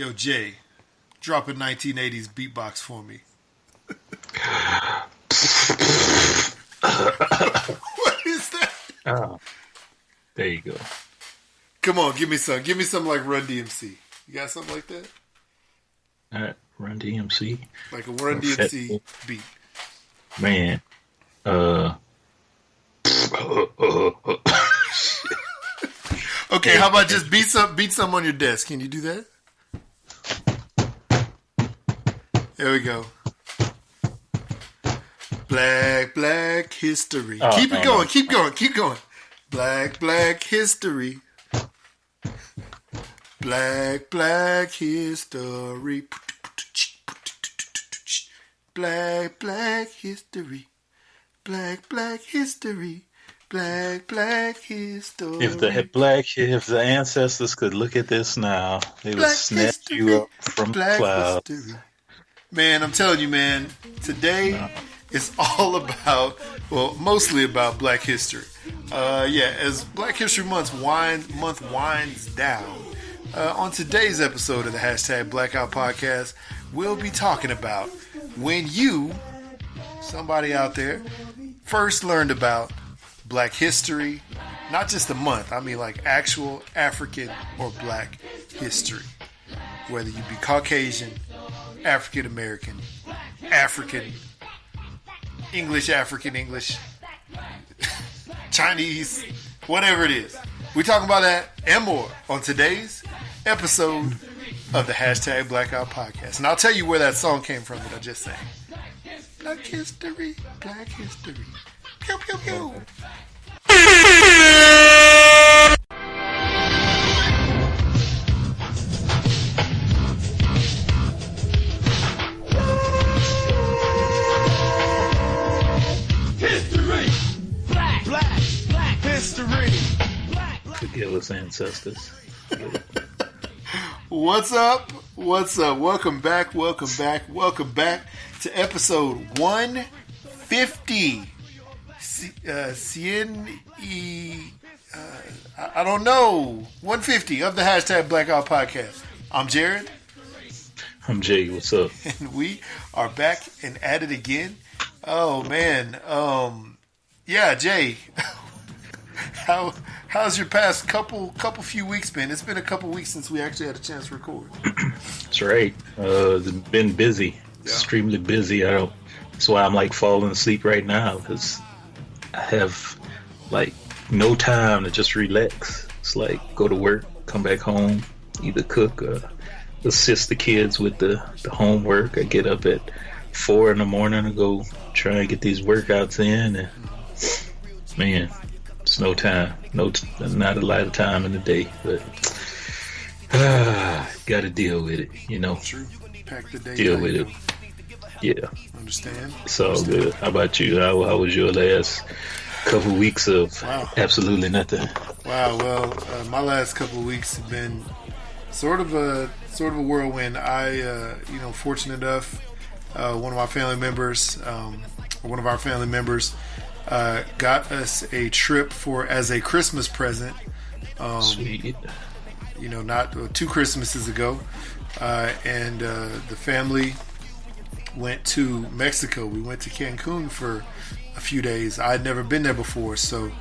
Yo, Jay, drop a 1980s beatbox for me. What is that? Oh, there you go. Come on, give me some. Give me some like Run DMC. You got something like that? All right, Run DMC. Like a Run DMC beat. Man. Okay, how about just beat some on your desk? Can you do that? There we go. Black history. Keep it going. Keep going. Black history. Black history. Black history. Black history. Black history. If the ancestors could look at this now, they would snatch you up from the clouds. History. Man, I'm telling you, man, today it's all about, well, mostly about Black history. As Black History Month winds down, on today's episode of the Hashtag Blackout Podcast, we'll be talking about when you, somebody out there, first learned about Black history, not just the month, I mean like actual African or Black history. Whether you be Caucasian, African American, African, English, Chinese, whatever it is. We talking about that and more on today's episode of the Hashtag Blackout Podcast. And I'll tell you where that song came from that I just sang. Black history, Black history. Pew, pew, pew. Black history. Forgive us, ancestors. What's up? Welcome back to episode 150. I don't know. 150 of the Hashtag Blackout Podcast. I'm Jared. I'm Jay. What's up? And we are back and at it again. Oh, man. Yeah, Jay. How's your past couple few weeks been? It's been a couple weeks since we actually had a chance to record. That's right. It's been busy, extremely busy. That's why I'm like falling asleep right now, because I have like no time to just relax. It's like go to work, come back home, either cook or assist the kids with the homework. I get up at 4 a.m. to go try and get these workouts in, and man, it's no time, not a lot of time in the day, but got to deal with it, you know. True. Pack the day. Deal with it. Yeah. Understand. It's all good. How about you? How was your last couple weeks of absolutely nothing? Wow. Well, my last couple of weeks have been sort of a whirlwind. I, fortunate enough, one of our family members got us a trip as a Christmas present. Sweet. Not 2 Christmases ago, and the family went to Mexico. We went to Cancun for a few days. I had never been there before, so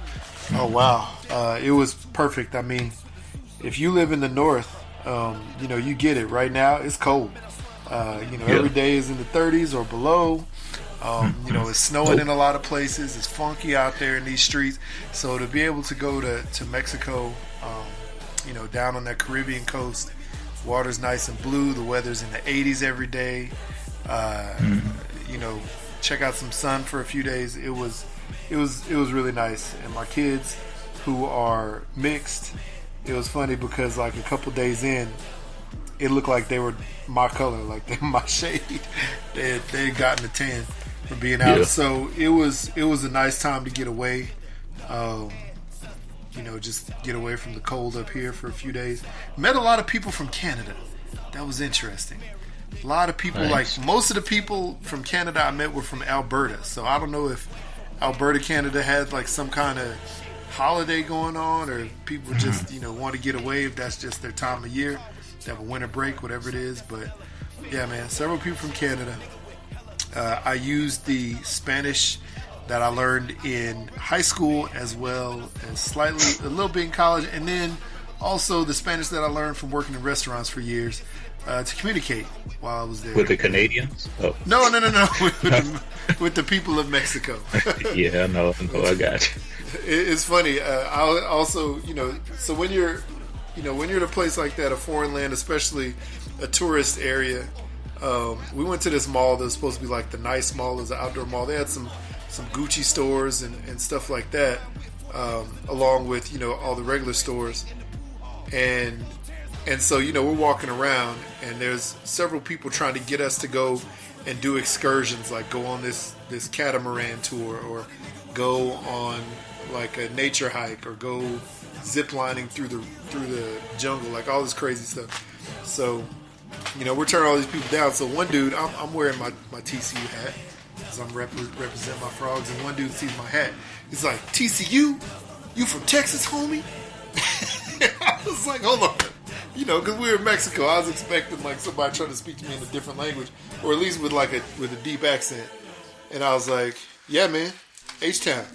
it was perfect. I mean, if you live in the north, you get it. Right now, it's cold. Every day is in the 30s or below. It's snowing in a lot of places. It's funky out there in these streets. So to be able to go to Mexico, down on that Caribbean coast, water's nice and blue. The weather's in the 80s every day. Check out some sun for a few days. It was really nice. And my kids, who are mixed, it was funny because like a couple days in, it looked like they were my color, like they were my shade. They had gotten a tan from being out. Yeah. So it was a nice time to get away. Just get away from the cold up here for a few days. Met a lot of people from Canada. That was interesting. A lot of people, nice. Like most of the people from Canada I met were from Alberta. So I don't know if Alberta, Canada had like some kind of holiday going on, or people just want to get away, if that's just their time of year. They have a winter break, whatever it is. But yeah, man, several people from Canada. I used the Spanish that I learned in high school as well as a little bit in college, and then also the Spanish that I learned from working in restaurants for years to communicate while I was there. With the Canadians? Oh. No. with the people of Mexico. Yeah, I know, I got you. It's funny. I also, so when you're in a place like that, a foreign land, especially a tourist area, we went to this mall that was supposed to be like the nice mall. It was an outdoor mall. They had some Gucci stores and stuff like that, along with all the regular stores, and so we're walking around, and there's several people trying to get us to go and do excursions, like go on this catamaran tour, or go on like a nature hike, or go zip lining through the jungle, like all this crazy stuff. So we're turning all these people down. So one dude, I'm wearing my TCU hat, because I'm representing my frogs, and one dude sees my hat. He's like, TCU? You from Texas, homie? I was like, hold on. Because we were in Mexico, I was expecting like somebody trying to speak to me in a different language, or at least with a deep accent. And I was like, yeah, man, H-Town.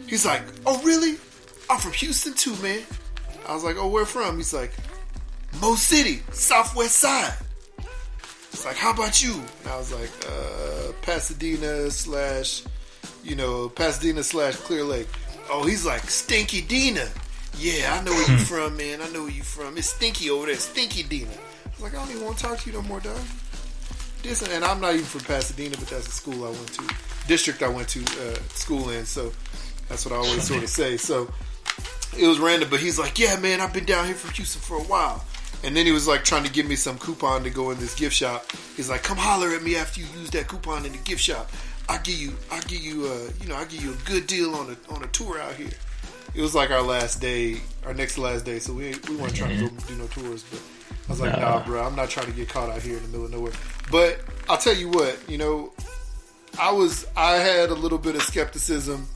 He's like, oh, really? I'm from Houston too, man. I was like, oh, where from? He's like, Mo City, Southwest Side. It's like, how about you? And I was like, Pasadena / Clear Lake. Oh, he's like, Stinky Dina. Yeah, I know where you from, man. I know where you from. It's stinky over there, Stinky Dina. I was like, I don't even want to talk to you no more, dog. And I'm not even from Pasadena, but that's the school I went to, district I went to school in. So that's what I always sort of say. So it was random, but he's like, yeah, man, I've been down here from Houston for a while. And then he was like trying to give me some coupon to go in this gift shop. He's like, come holler at me after you use that coupon in the gift shop. I'll give you a good deal on a tour out here. It was like our next last day, so we weren't trying to go do no tours. But I was like, nah, bro, I'm not trying to get caught out here in the middle of nowhere. But I'll tell you what, I had a little bit of skepticism,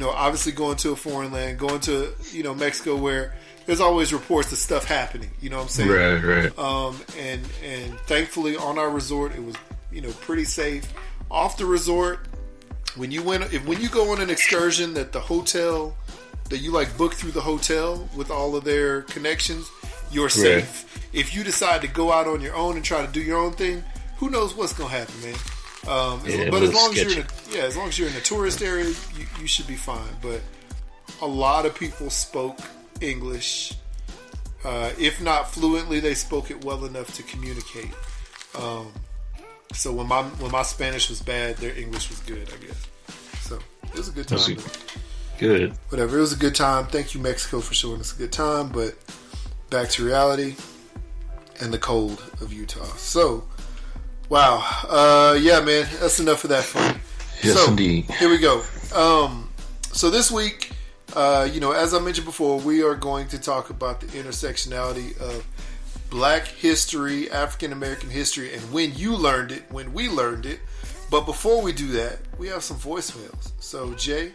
obviously going to a foreign land, going to, Mexico, where there's always reports of stuff happening, you know what I'm saying? Right. And thankfully on our resort, it was, pretty safe. Off the resort, when you go on an excursion that the hotel, that you like book through the hotel with all of their connections, you're safe. Right. If you decide to go out on your own and try to do your own thing, who knows what's going to happen, man. But as long as you're in a tourist area, you should be fine. But a lot of people spoke English. If not fluently, they spoke it well enough to communicate. So when my Spanish was bad, their English was good, I guess. So it was a good time. Good. Whatever, it was a good time. Thank you, Mexico, for showing us a good time. But back to reality and the cold of Utah. So, wow. Yeah, man, that's enough of that fun. Yes, indeed. Here we go. So this week, as I mentioned before, we are going to talk about the intersectionality of Black history, African American history, and when we learned it. But before we do that, we have some voicemails. So, Jay,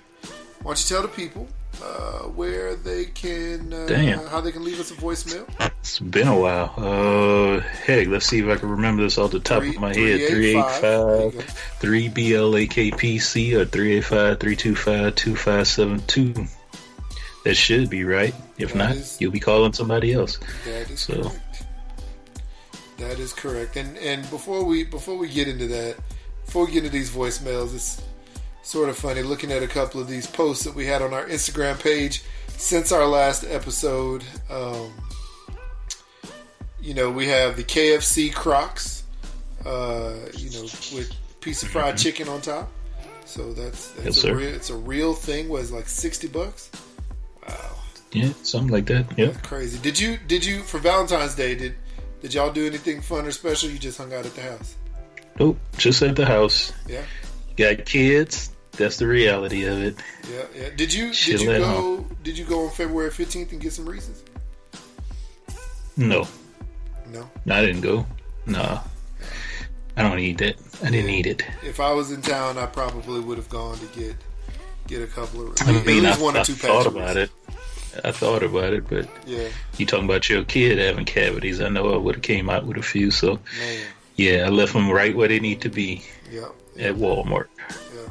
why don't you tell the people where they can, how they can leave us a voicemail? It's been a while. Heck, let's see if I can remember this off the top of my head. 385-3BLAKPC or 385-325-2572. That should be right. If not, you'll be calling somebody else. That is correct. That is correct. And before we get into that, before we get into these voicemails, it's sort of funny looking at a couple of these posts that we had on our Instagram page since our last episode. We have the KFC Crocs, with a piece of fried chicken on top. So that's yes, it's a real thing. What is it, like $60? Wow. Yeah, something like that. Yeah. That's crazy. Did you for Valentine's Day, did y'all do anything fun or special? You just hung out at the house? Nope, just at the house. Yeah. Got kids. That's the reality of it. Yeah. Did you go on February 15th and get some Reese's? No. No? I didn't go. No. I don't eat that. I didn't eat it. If I was in town, I probably would have gone to get a couple of at least one or two packs. I thought about it. I thought about it, but Yeah, you talking about your kid having cavities. I know I would have came out with a few, so man. yeah, I left them right where they need to be Yep. at Walmart. Yeah.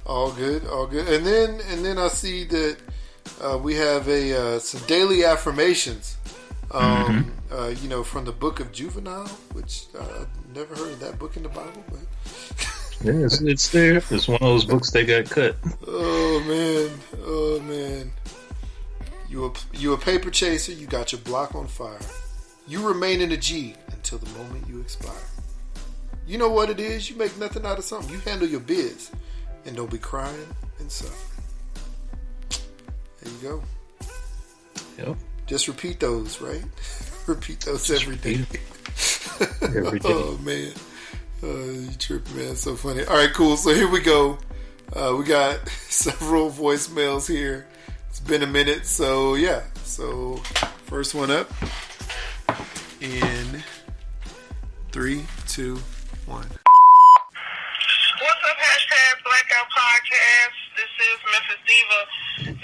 All good, all good. And then I see that we have some daily affirmations. From the book of Juvenile, which I've never heard of that book in the Bible, but Yeah, it's there. It's one of those books that got cut. oh man. You a paper chaser, you got your block on fire. You remain in a G until the moment you expire. You know what it is, you make nothing out of something. You handle your biz and don't be crying and suffering. There you go. Yep. Just repeat those, right? Repeat those every day. Every day. Oh man. You tripping, man. So funny. All right, cool. So here we go. We got several voicemails here. It's been a minute. So yeah. So first one up in 3, 2, 1. What's up, hashtag Blackout Podcast? This is Memphis Diva 99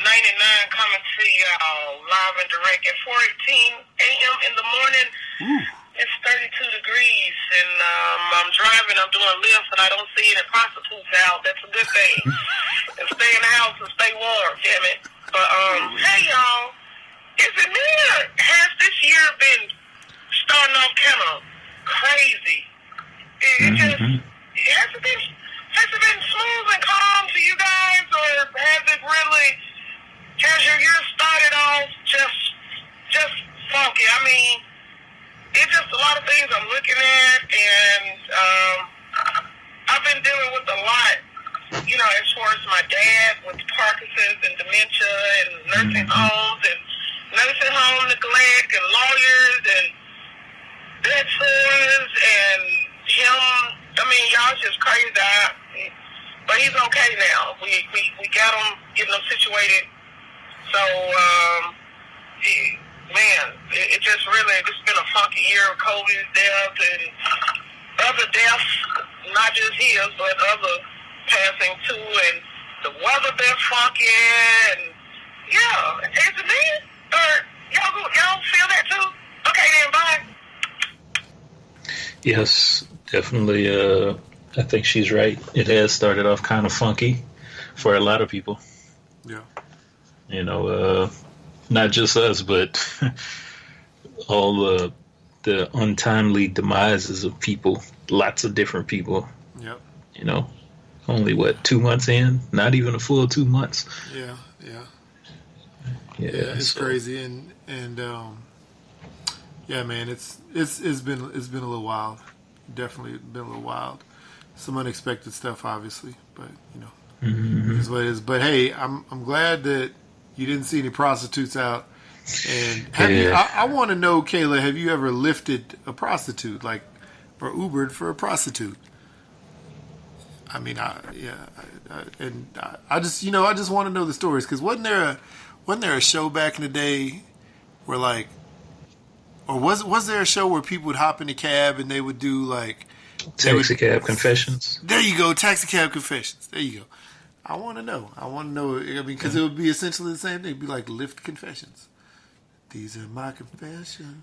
coming to y'all live and direct at 4:18 a.m. in the morning. Ooh. It's 32 degrees, and I'm driving. I'm doing lifts, and I don't see any prostitutes out. That's a good thing. And stay in the house and stay warm, damn it. But hey, y'all, is it me or has this year been starting off kind of crazy? It just has it been smooth and calm to you guys, or has your year started off just funky? I mean, it's just a lot of things I'm looking at, and I've been dealing with a lot, as far as my dad with Parkinson's and dementia and nursing homes and nursing home neglect and lawyers and debt sores and him. I mean, y'all just crazy. But he's okay now. We got him, getting him situated. So, man, it's been a funky year of COVID death and other deaths, not just his, but other passing too, and the weather been funky, and yeah, is it me? Or y'all feel that too? Okay then, bye. Yes, definitely. I think she's right. It has started off kind of funky for a lot of people. Yeah. Not just us, but all the untimely demises of people, lots of different people. Yep. Only 2 months in? Not even a full 2 months. Yeah. Yeah, It's crazy, and yeah, man, it's been a little wild. Definitely been a little wild. Some unexpected stuff, obviously, but it's what it is. But hey, I'm glad that you didn't see any prostitutes out. And I want to know, Kayla, have you ever lifted a prostitute, or Ubered for a prostitute? I mean, I just want to know the stories, because wasn't there a show back in the day where or was there a show where people would hop in a cab and they would do Taxi Cab Confessions? There you go, Taxi Cab Confessions. There you go. I want to know. I mean, because it would be essentially the same thing. It'd be like Lyft Confessions. These are my confessions,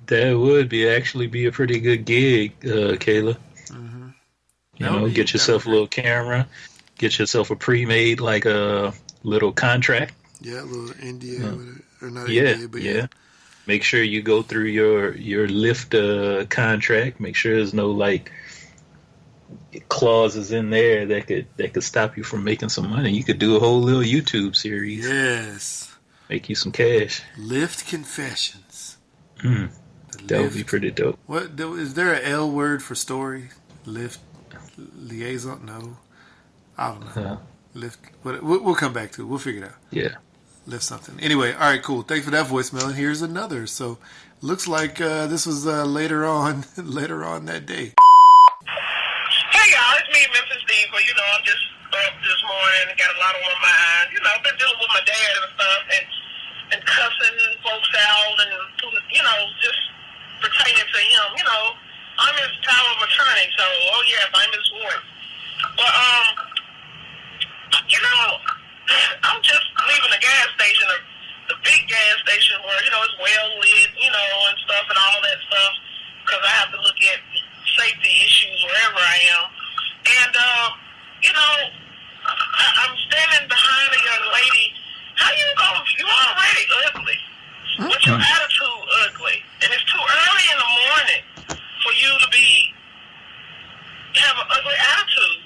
That would actually be a pretty good gig, Kayla. Mm-hmm. Get yourself a little camera, get yourself a pre-made a little contract. Yeah, a little India or not yeah, India, but yeah. Make sure you go through your Lyft contract. Make sure there's no clauses in there that could stop you from making some money. You could do a whole little YouTube series. Yes. Make you some cash. Lyft Confessions. That would be pretty dope. What is there an L word for story? Lyft liaison? No, I don't know. Lyft. We'll come back to it. We'll figure it out. Yeah. Lift something. Anyway, all right, cool. Thanks for that voicemail. And here's another. So, looks like this was later on that day. Hey y'all, it's me, Memphis Diva. I'm just up this morning, got a lot on my mind. I've been dealing with my dad and stuff, and cussing folks out, and just pertaining to him. I'm his power of attorney, so I'm his ward. But I'm just leaving the gas station, the big gas station where, you know, it's well lit, you know, and stuff and all that stuff, because I have to look at safety issues wherever I am. And, you know, I'm standing behind a young lady. How you going? You already ugly. But your attitude ugly. And it's too early in the morning for you to have an ugly attitude.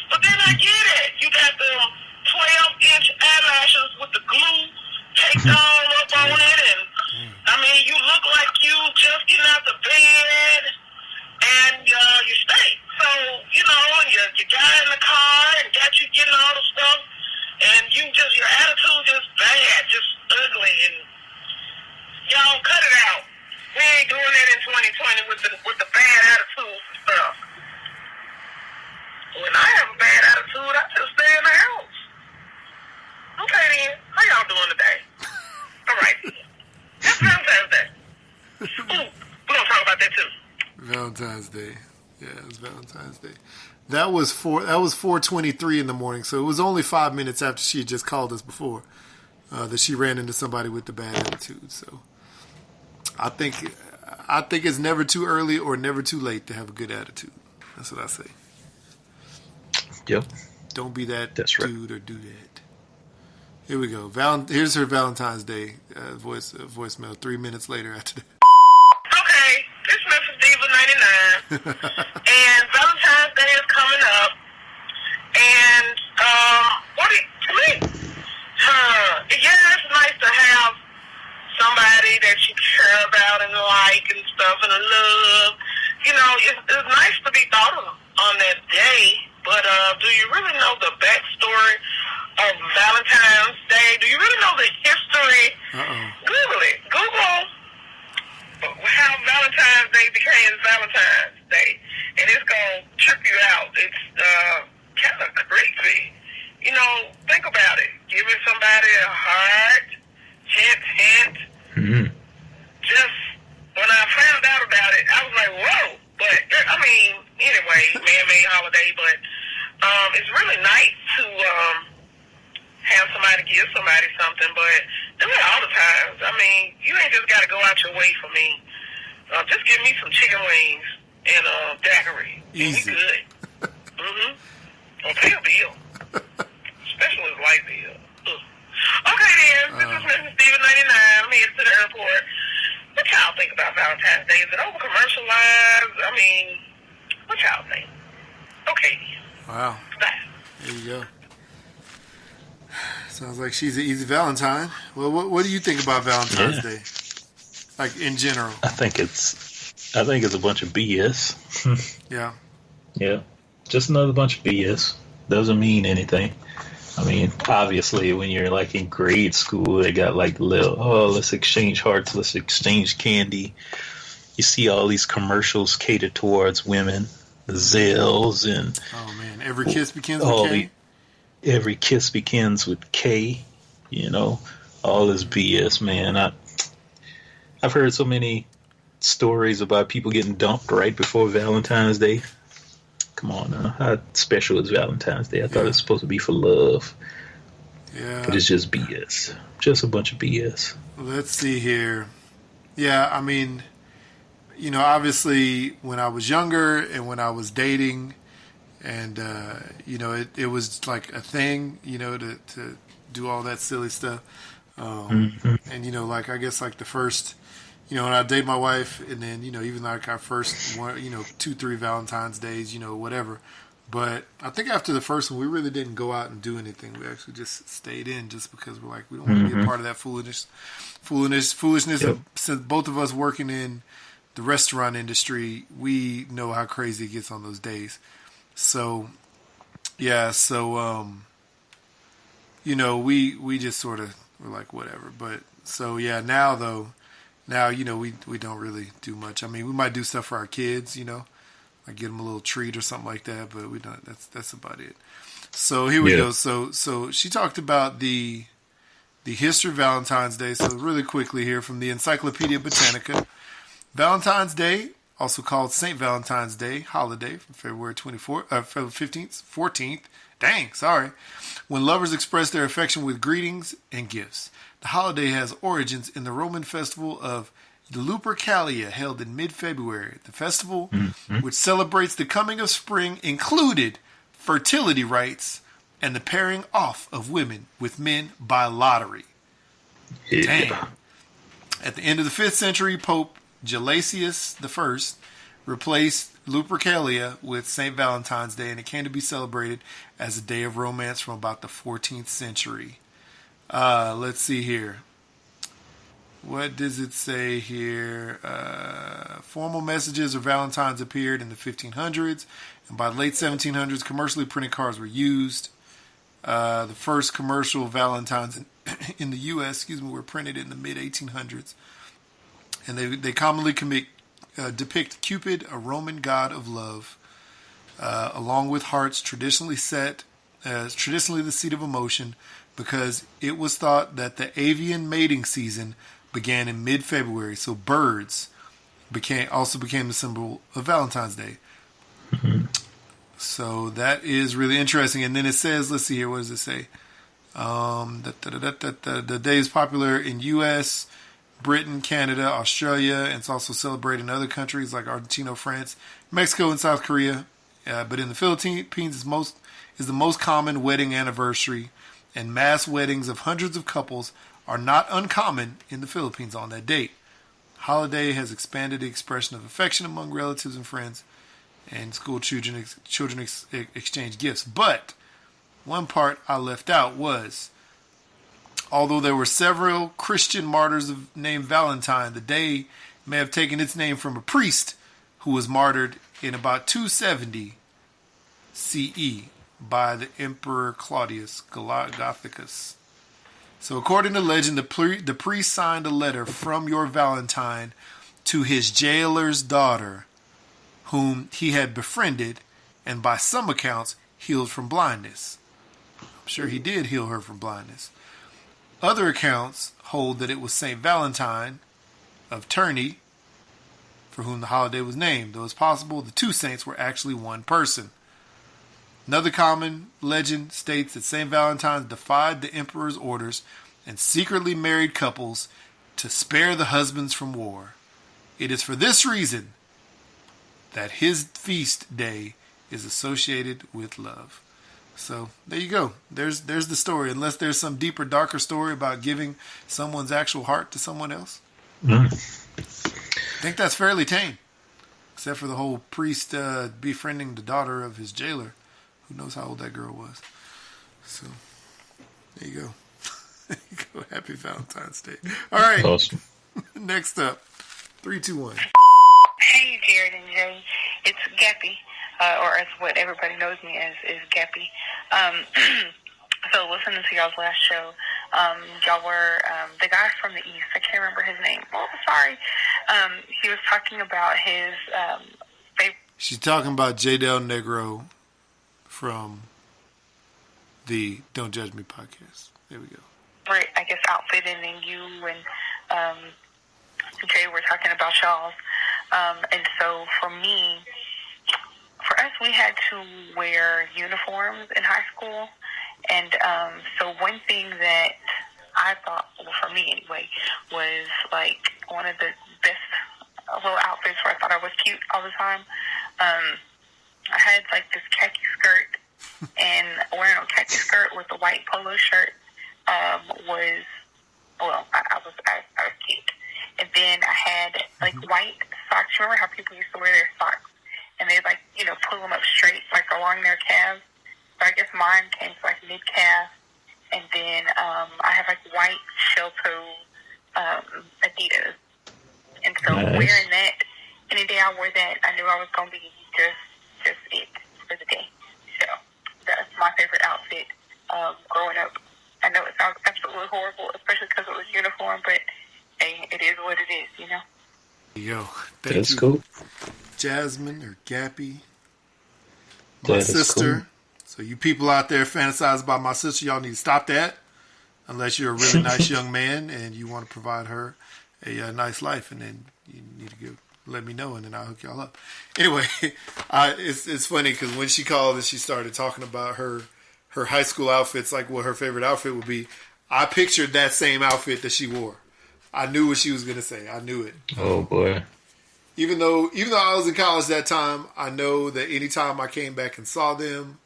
But then I get it. You got them 12-inch eyelashes with the glue taped all up on it. And, I mean, you look like you just getting out the bed and you stink. So, you know, and you got in the car and got you getting all the stuff. And your attitude just bad, just ugly. And y'all cut it out. We ain't doing that in 2020 with the bad attitude stuff. When I have a bad attitude, I just stay in the house. Okay then, how y'all doing today? All right. It's Valentine's Day. Ooh, we're gonna talk about that too. Valentine's Day. Yeah, it was Valentine's Day. That was 4:23 in the morning, so it was only 5 minutes after she had just called us before that she ran into somebody with the bad attitude. So I think it's never too early or never too late to have a good attitude. That's what I say. Yep. Don't be that That's dude or do that. Here we go. Here's her Valentine's Day voicemail 3 minutes later after that. Okay, this is Memphis Diva 99. And Valentine's Day is coming up. And, to me, it's nice to have somebody that you care about and like and stuff and love. You know, it's nice to be thought of on that day. But do you really know the backstory of Valentine's Day? Do you really know the history? Google it. Google how Valentine's Day became Valentine's Day. And it's going to trip you out. It's kind of creepy. You know, think about it. Giving somebody a heart, hint. Mm-hmm. Just when I found out about it, I was like, whoa. But, I mean, anyway, man-made holiday, but it's really nice to have somebody give somebody something, but do it all the time. I mean, you ain't just got to go out your way for me. Just give me some chicken wings and daiquiri. Easy. We good. Mm-hmm. Or pay a bill. Especially a light bill. Ugh. Okay, then. This is Mrs. Steven 99. I'm headed to the airport. What y'all think about Valentine's Day? Is it over commercialized? I mean, what y'all think? Okay. Wow. Bye. There you go. Sounds like she's an easy Valentine. Well, what do you think about Valentine's Day? Like, in general? I think it's a bunch of BS. Yeah. Yeah. Just another bunch of BS. Doesn't mean anything. I mean, obviously, when you're like in grade school, they got like let's exchange hearts, let's exchange candy. You see all these commercials catered towards women, the Zelles, and oh man, every kiss begins with K. Every kiss begins with K. You know, all this BS, man. I've heard so many stories about people getting dumped right before Valentine's Day. Come on now. How special is Valentine's Day? I thought it was supposed to be for love. Yeah. But it's just BS. Just a bunch of BS. Let's see here. Yeah, I mean, you know, obviously when I was younger and when I was dating and, you know, it was like a thing, you know, to do all that silly stuff. And, you know, like, I guess like the first, you know, when I date my wife and then, you know, even like our first one, you know, 2-3 Valentine's Days, you know, whatever. But I think after the first one, we really didn't go out and do anything. We actually just stayed in just because we're like, we don't want to be a part of that foolishness. Yep. Since both of us working in the restaurant industry, we know how crazy it gets on those days. So, yeah, you know, we just sort of were like, whatever. But so, yeah, now, you know, we don't really do much. I mean, we might do stuff for our kids, you know, like get them a little treat or something like that, but we don't. That's about it. So here we go. So she talked about the history of Valentine's Day. So really quickly here from the Encyclopedia Britannica, Valentine's Day, also called St. Valentine's Day holiday, from February 14th Dang, sorry. When lovers express their affection with greetings and gifts. The holiday has origins in the Roman festival of Lupercalia, held in mid-February. The festival, which celebrates the coming of spring, included fertility rites and the pairing off of women with men by lottery. Yeah. Dang. At the end of the 5th century, Pope Gelasius I replaced Lupercalia with St. Valentine's Day, and it came to be celebrated as a day of romance from about the 14th century. Let's see here. What does it say here? Formal messages of Valentine's appeared in the 1500s, and by the late 1700s, commercially printed cards were used. The first commercial Valentines in the U.S., were printed in the mid 1800s, and they commonly depict Cupid, a Roman god of love, along with hearts, traditionally the seat of emotion, because it was thought that the avian mating season began in mid-February, so birds also became the symbol of Valentine's Day. So that is really interesting. And then it says, let's see here, what does it say? The day is popular in U.S., Britain, Canada, Australia, and it's also celebrated in other countries like Argentina, France, Mexico, and South Korea. But in the Philippines, is the most common wedding anniversary, and mass weddings of hundreds of couples are not uncommon in the Philippines on that date. Holiday has expanded the expression of affection among relatives and friends, and school children exchange gifts. But one part I left out was, although there were several Christian martyrs named Valentine, the day may have taken its name from a priest who was martyred in about 270 CE by the Emperor Claudius Gothicus. So according to legend, the priest signed a letter from your Valentine to his jailer's daughter, whom he had befriended and by some accounts healed from blindness. I'm sure he did heal her from blindness. Other accounts hold that it was St. Valentine of Terni for whom the holiday was named, though it's possible the two saints were actually one person. Another common legend states that St. Valentine defied the emperor's orders and secretly married couples to spare the husbands from war. It is for this reason that his feast day is associated with love. So there you go. There's the story. Unless there's some deeper, darker story about giving someone's actual heart to someone else. I think that's fairly tame. Except for the whole priest befriending the daughter of his jailer. Who knows how old that girl was. So there you go. There you go. Happy Valentine's Day. All right. Awesome. Next up. 3, 2, 1. Hey, Jared and Jay. It's Gappy, or as what everybody knows me as is Gappy. So listening to y'all's last show, y'all were, the guy from the East, I can't remember his name. Oh, sorry. He was talking about his favorite. She's talking about J. Del Negro from the Don't Judge Me podcast. There we go. I guess outfit, and then you and Jay were talking about y'all's. And so for us, we had to wear uniforms in high school. And so one thing that I thought, well, for me anyway, was like one of the best little outfits where I thought I was cute all the time. I had like this khaki skirt, and wearing a khaki skirt with a white polo shirt I was cute. And then I had like white socks. Remember how people used to wear their socks and they like, pull them up straight like along their calves? So I guess mine came to like mid calf. And then I have like white shell toe Adidas. And so wearing that, any day I wore that, I knew I was gonna be just it for the day. So that's my favorite outfit growing up. I know it sounds absolutely horrible, especially because it was uniform, but hey, it is what it is, There you go. That's cool. Jasmine or Gappy. That My is sister. cool. So you people out there fantasize about my sister, y'all need to stop that. Unless you're a really nice young man and you want to provide her a nice life, and then you need to let me know, and then I'll hook y'all up. Anyway, it's funny because when she called and she started talking about her her high school outfits, like what her favorite outfit would be, I pictured that same outfit that she wore. I knew what she was gonna say. I knew it. Oh boy. Even though I was in college that time, I know that anytime I came back and saw them,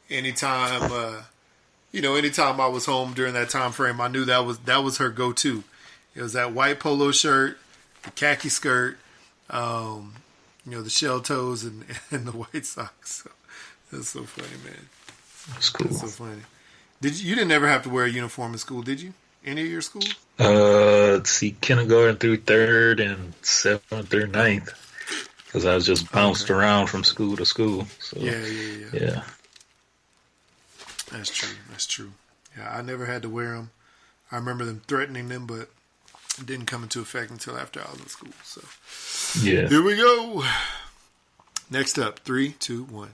anytime I was home during that time frame, I knew that was her go-to. It was that white polo shirt, the khaki skirt, the shell toes and the white socks. So, that's so funny, man. That's cool. That's so funny. You didn't ever have to wear a uniform in school, did you? Any of your school? Let's see, kindergarten through 3rd and 7th through 9th. Because I was just bounced around from school to school. So, yeah. That's true. Yeah, I never had to wear them. I remember them threatening them, but it didn't come into effect until after I was in school. So, yeah. Here we go. Next up, 3, 2, 1.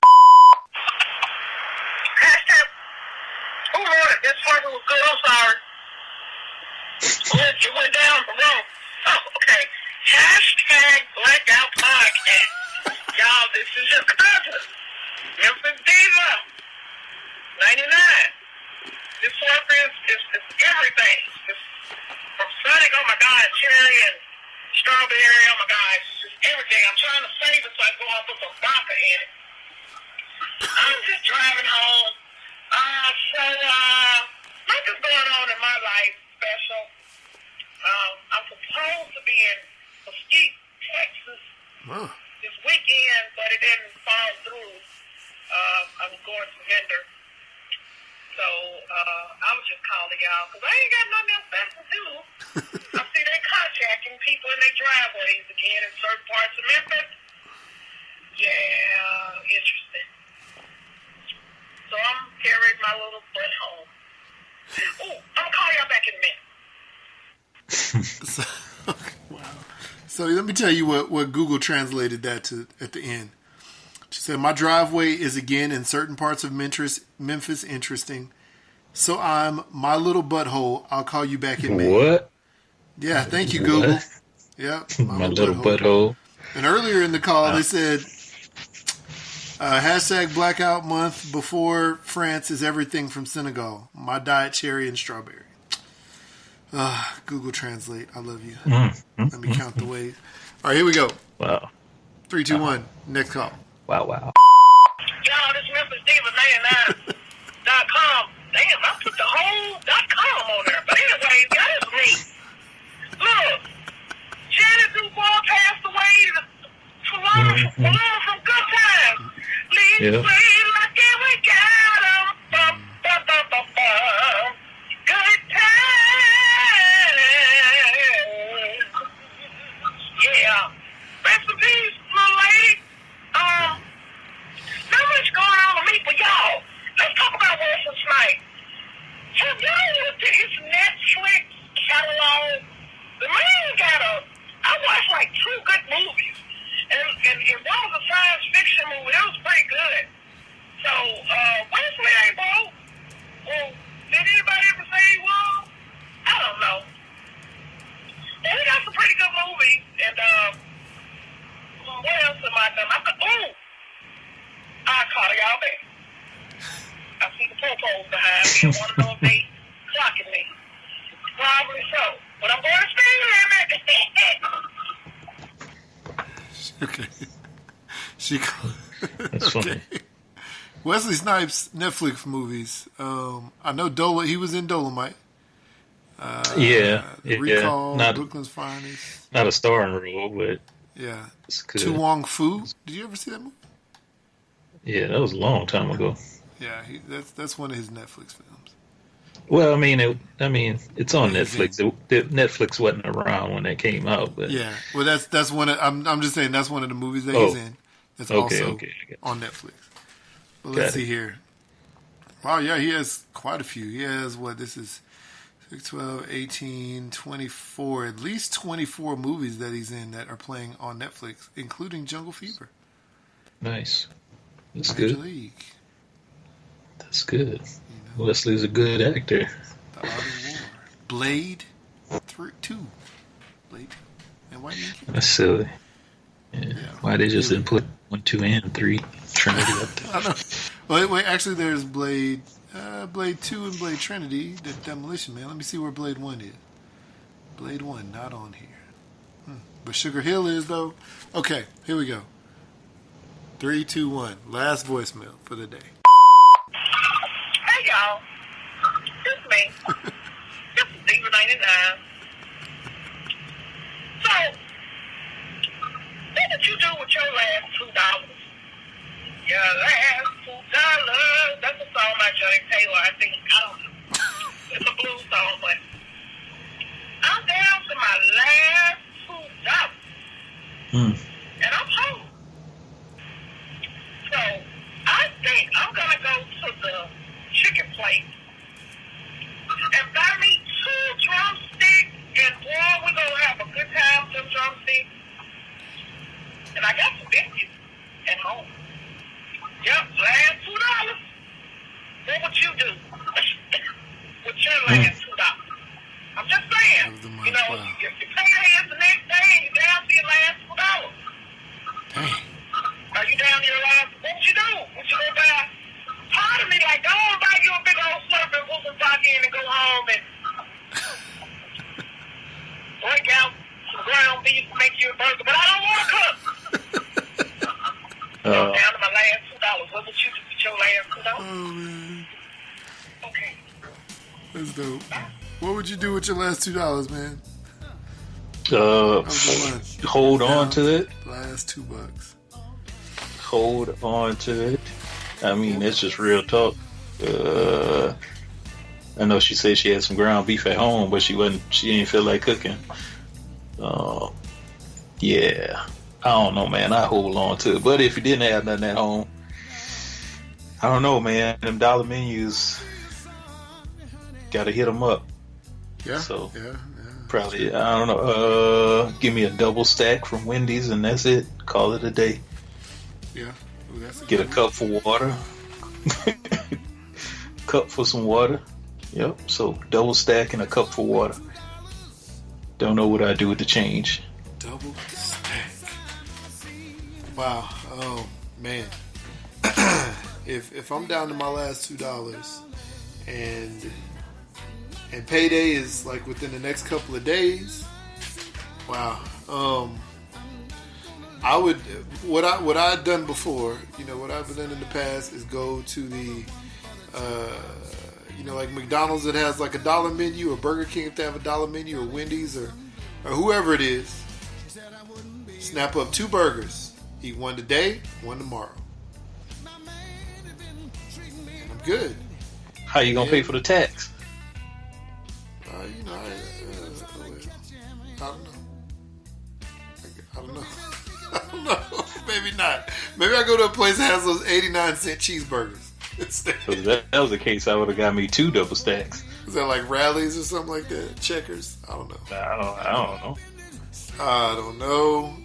Who wrote it? This person was good. I'm sorry. It went down the wrong. Oh, okay. Hashtag Blackout Podcast. Y'all, this is your cousin, Memphis Diva, 99. This reference is everything. It's from Sonic, oh my God, Cherry and Strawberry, oh my God, it's just everything. I'm trying to save it so I go off with some vodka in it. I'm just driving home. Nothing's going on in my life special. I'm supposed to be in Mesquite, Texas this weekend, but it didn't fall through. I'm going to Vendor. So I was just calling y'all because I ain't got nothing else better to do. I see they contracting people in their driveways again in certain parts of Memphis. Yeah, interesting. So I'm carrying my little butt home. Ooh, I'm gonna call y'all back in a minute. Wow. So let me tell you what Google translated that to at the end. She said, my driveway is again in certain parts of Memphis interesting. So I'm my little butthole. I'll call you back in May. What? Yeah, thank you, Google. What? Yeah, my little butthole. And earlier in the call, they said, hashtag Blackout Month before France is everything from Senegal. My diet, cherry and strawberry. Google Translate. I love you. Let me count the ways. All right, here we go. Wow. 3, 2, 1. Next call. Wow. Y'all, this Memphis Diva 99.com. Damn, I put the whole .com on there. But anyway, that is me. Look, Janet Dubois passed away. Paloma from Good Times. Leave Yeah. way like we got 'em. Bum, bum, bum, bum, bum. Good times. Yeah. Rest in peace, little lady. Not much going on with me, but y'all, let's talk about Wilson Snipes. Have y'all looked at his Netflix catalog? The man I watched like 2 good movies. And one was a science fiction movie. That was pretty good. So, Wesley ain't broke. Well, did anybody ever say he was? I don't know. And we got some pretty good movies. And, what else am I done? I'll call y'all back. I see the popos behind me. I want to know if they clocking me. Probably so. But I'm going to stay here, man. Okay. She. That's funny. Wesley Snipes Netflix movies. I know he was in Dolomite. Recall, not Brooklyn's Finest. not a starring role, but Yeah. it's good. Tu Wong Fu. Did you ever see that movie? Yeah, that was a long time ago. Yeah, that's one of his Netflix films. Well, I mean, it's on Netflix. Netflix wasn't around when that came out, but Yeah. Well, that's one of. I'm just saying that's one of the movies that he's in. That's also on Netflix. But let's see here. Wow, yeah, he has quite a few. He has this is 6, 12, 18, 24, at least 24 movies that he's in that are playing on Netflix, including Jungle Fever. Nice. That's Major good. League. That's good. Wesley's a good actor. The Art of War. Blade 2. Blade 2. And White Man Can't. That's silly. Yeah. Why they just didn't put 1, 2, and 3. Trinity up there. I know. Wait. Actually, there's Blade 2 and Blade Trinity, the Demolition Man. Let me see where Blade 1 is. Blade 1, not on here. But Sugar Hill is, though. Okay, here we go. 3, 2, 1. Last voicemail for the day. Hey, y'all. It's me. This is Diva 99. So, what did you do with your last $2? Your last $2. That's a song by Johnny Taylor, I think. I don't know. It's a blues song, but I'm down to my last $2. And I'm home. So, I think I'm going to go to the chicken place and buy me 2 drumsticks, and boy, we're going to have a good time with them drumsticks. And I got some biscuits at home. Yep, last $2. What would you do with your last $2? I'm just saying, you know, if you pay your hands the next day and you're down to your last $2. Dang. Are you down to your last? What would you do? Would you go buy? Part of me like, go and buy you a big old slurp and put some stock in and go home and break out some ground beef and make you a burger. But I don't want to cook. Down to my last $2. What would you do with your last $2? Oh, man. Okay. That's dope. What would you do with your last $2, man? Hold on to it. Last $2. Hold on to it. I mean, it's just real talk. I know she said she had some ground beef at home, but she didn't feel like cooking. Yeah. I don't know, man. I hold on to it. But if you didn't have nothing at home, I don't know, man. Them dollar menus, gotta hit them up. Yeah. So yeah. probably, I don't know. Give me a double stack from Wendy's, and that's it. Call it a day. Yeah. Ooh, Get a cup for water. Cup for some water. Yep. So double stack and a cup for water. Don't know what I do with the change. Double stack. Wow. Oh man. if I'm down to my last $2 and payday is like within the next couple of days, wow. I would what I've done before, you know, what I've done in the past is go to the you know, like McDonald's that has like a dollar menu, or Burger King if they have a dollar menu, or Wendy's or whoever it is. Snap up 2 burgers, eat one today, one tomorrow, and I'm good. How you gonna pay for the tax? You know, I don't know. I don't know. I don't know. Maybe not. Maybe I go to a place that has those 89-cent cheeseburgers instead. If that was the case, I would have got me 2 double stacks. Is that like Rallies or something like that? Checkers? I don't know. I don't know. I don't know.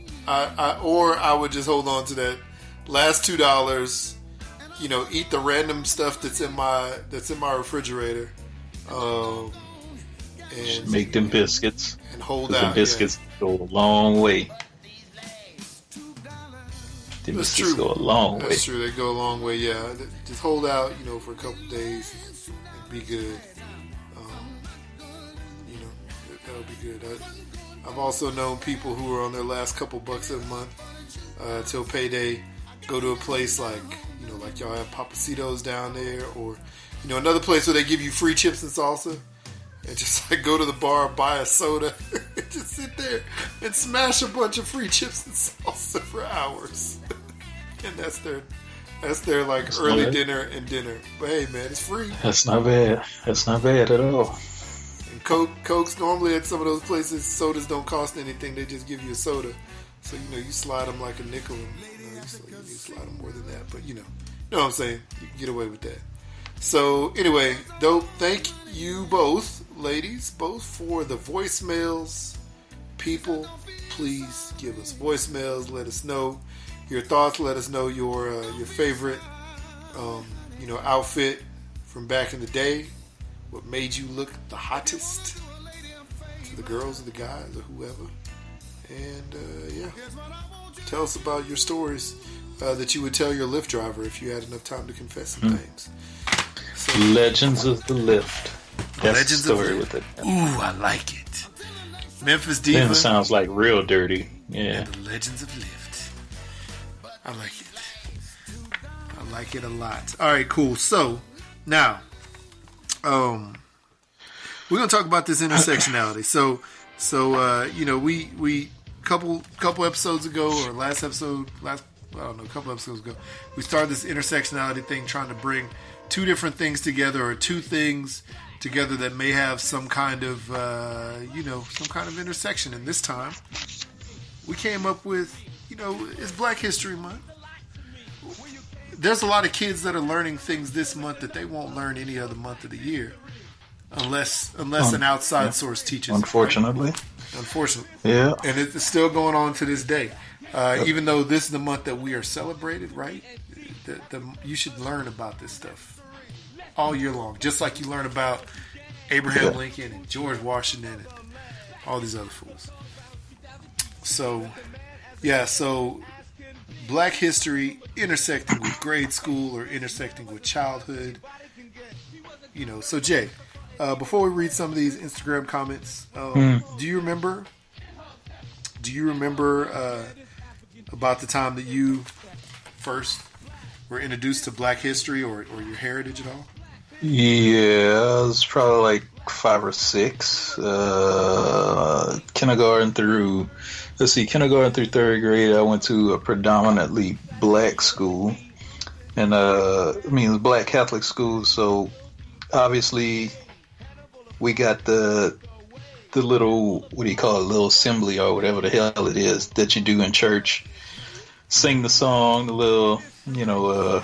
Or I would just hold on to that last $2. You know, eat the random stuff that's in my refrigerator. And make them biscuits. And hold out. Them biscuits go a long way. Them That's biscuits true. Go a long way. That's true. They go a long way. Yeah, just hold out. You know, for a couple days and be good. You know, that'll be good. I've also known people who are on their last couple bucks a month till payday, go to a place like, you know, like y'all have Papacitos down there, or, you know, another place where they give you free chips and salsa, and just like go to the bar, buy a soda, and just sit there and smash a bunch of free chips and salsa for hours. And that's their like early dinner and dinner. But hey, man, it's free. That's not bad. That's not bad at all. And Cokes normally at some of those places, sodas don't cost anything. They just give you a soda. So, you know, you slide them like a nickel. And, you know, you slide them more than that. But, you know what I'm saying? You can get away with that. So, anyway, dope. Thank you both, ladies, both for the voicemails. People, please give us voicemails. Let us know your thoughts. Let us know your favorite, you know, outfit from back in the day. What made you look the hottest to the girls or the guys or whoever. And, yeah, tell us about your stories. that you would tell your Lyft driver if you had enough time to confess some things. So, Legends of the Lift. That's Legends the story of with it. Ooh, I like it. Memphis Diva. Then sounds like real dirty. Yeah. And the Legends of Lyft. I like it. I like it a lot. All right, cool. So now, we're gonna talk about this intersectionality. So we couple episodes ago, or a couple episodes ago, we started this intersectionality thing, trying to bring two different things together, or two things together that may have some kind of intersection. And this time, we came up with, it's Black History Month. There's a lot of kids that are learning things this month that they won't learn any other month of the year, unless an outside source teaches. Unfortunately. Right? Unfortunately. Yeah. And it's still going on to this day. Even though this is the month that we are celebrated, right? You should learn about this stuff all year long, just like you learn about Abraham Lincoln and George Washington and all these other fools. So Black history intersecting with grade school or intersecting with childhood. So Jay, before we read some of these Instagram comments, do you remember about the time that you first were introduced to Black history or your heritage at all? Yeah, I was probably like 5 or 6. Kindergarten through third grade, I went to a predominantly black school, and it was black Catholic school. So obviously, we got the little, what do you call it, little assembly or whatever the hell it is that you do in church. Sing the song, the little, the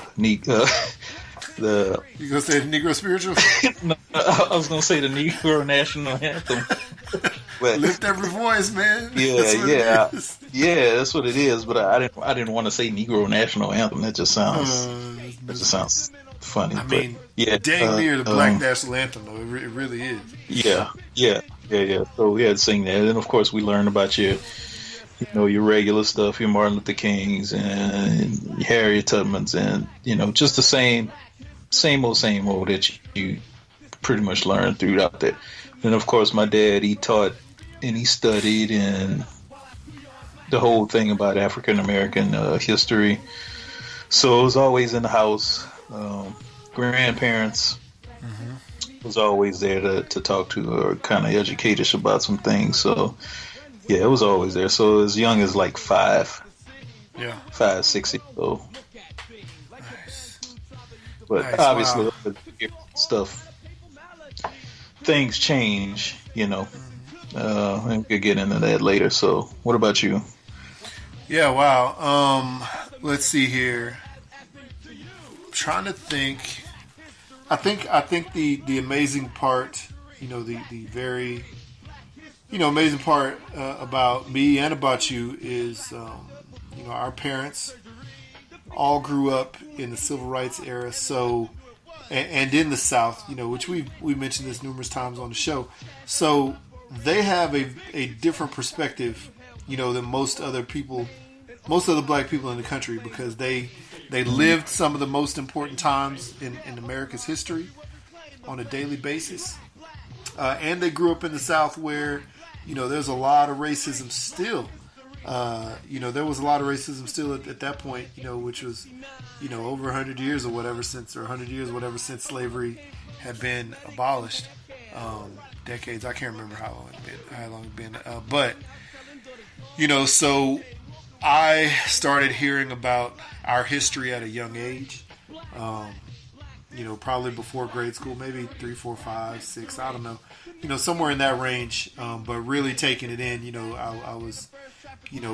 you gonna say the Negro spiritual? No, I was gonna say the Negro national anthem. But, lift every voice, man. Yeah, that's what it is. But I didn't want to say Negro national anthem. That just sounds funny. I mean, dang near the Black national anthem, though. It really is. Yeah. So we had to sing that, and of course we learned about your regular stuff, your Martin Luther Kings and Harriet Tubmans, and just the same old that you pretty much learned throughout that. And of course, my dad, he taught and he studied and the whole thing about African American history. So it was always in the house. Grandparents was always there to talk to or kind of educate us about some things. So yeah, it was always there. So as young as like 5, 6 years old. Nice. But obviously, stuff. Things change, and we could get into that later. So, what about you? Yeah, wow. Let's see here. I'm trying to think. I think the amazing part, the very, amazing part about me and about you is, our parents all grew up in the civil rights era. So. And in the South, which we mentioned this numerous times on the show. So they have a different perspective, than most other black people in the country, because they lived some of the most important times in America's history on a daily basis. And they grew up in the South where, there's a lot of racism still. There was a lot of racism still at that point, which was, over 100 years or whatever since slavery had been abolished. Decades, I can't remember how long it's been. But, so I started hearing about our history at a young age. Probably before grade school, maybe 3, 4, 5, 6, I don't know. Somewhere in that range. But really taking it in, I was...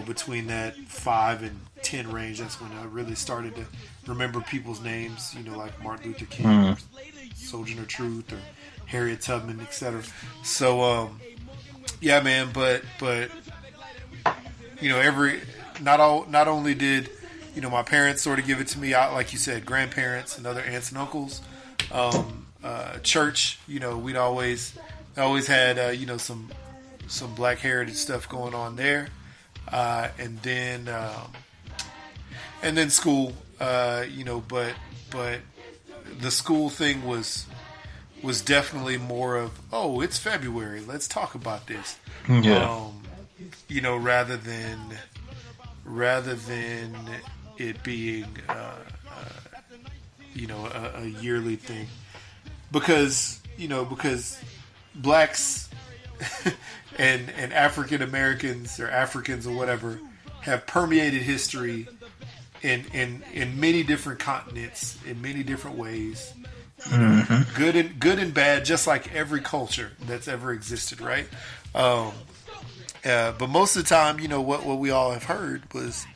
between that 5 and 10 range, that's when I really started to remember people's names, like Martin Luther King, or Sojourner Truth, or Harriet Tubman, etc. So, yeah, man. But not only did my parents sort of give it to me, like you said, grandparents and other aunts and uncles, church. We'd always had some Black heritage stuff going on there. And then and then school, but the school thing was definitely more of, oh, it's February, let's talk about this. Yeah. Rather than it being a yearly thing, because blacks and African Americans or Africans or whatever have permeated history in many different continents, in many different ways, good and bad, just like every culture that's ever existed, right? But most of the time, what we all have heard was,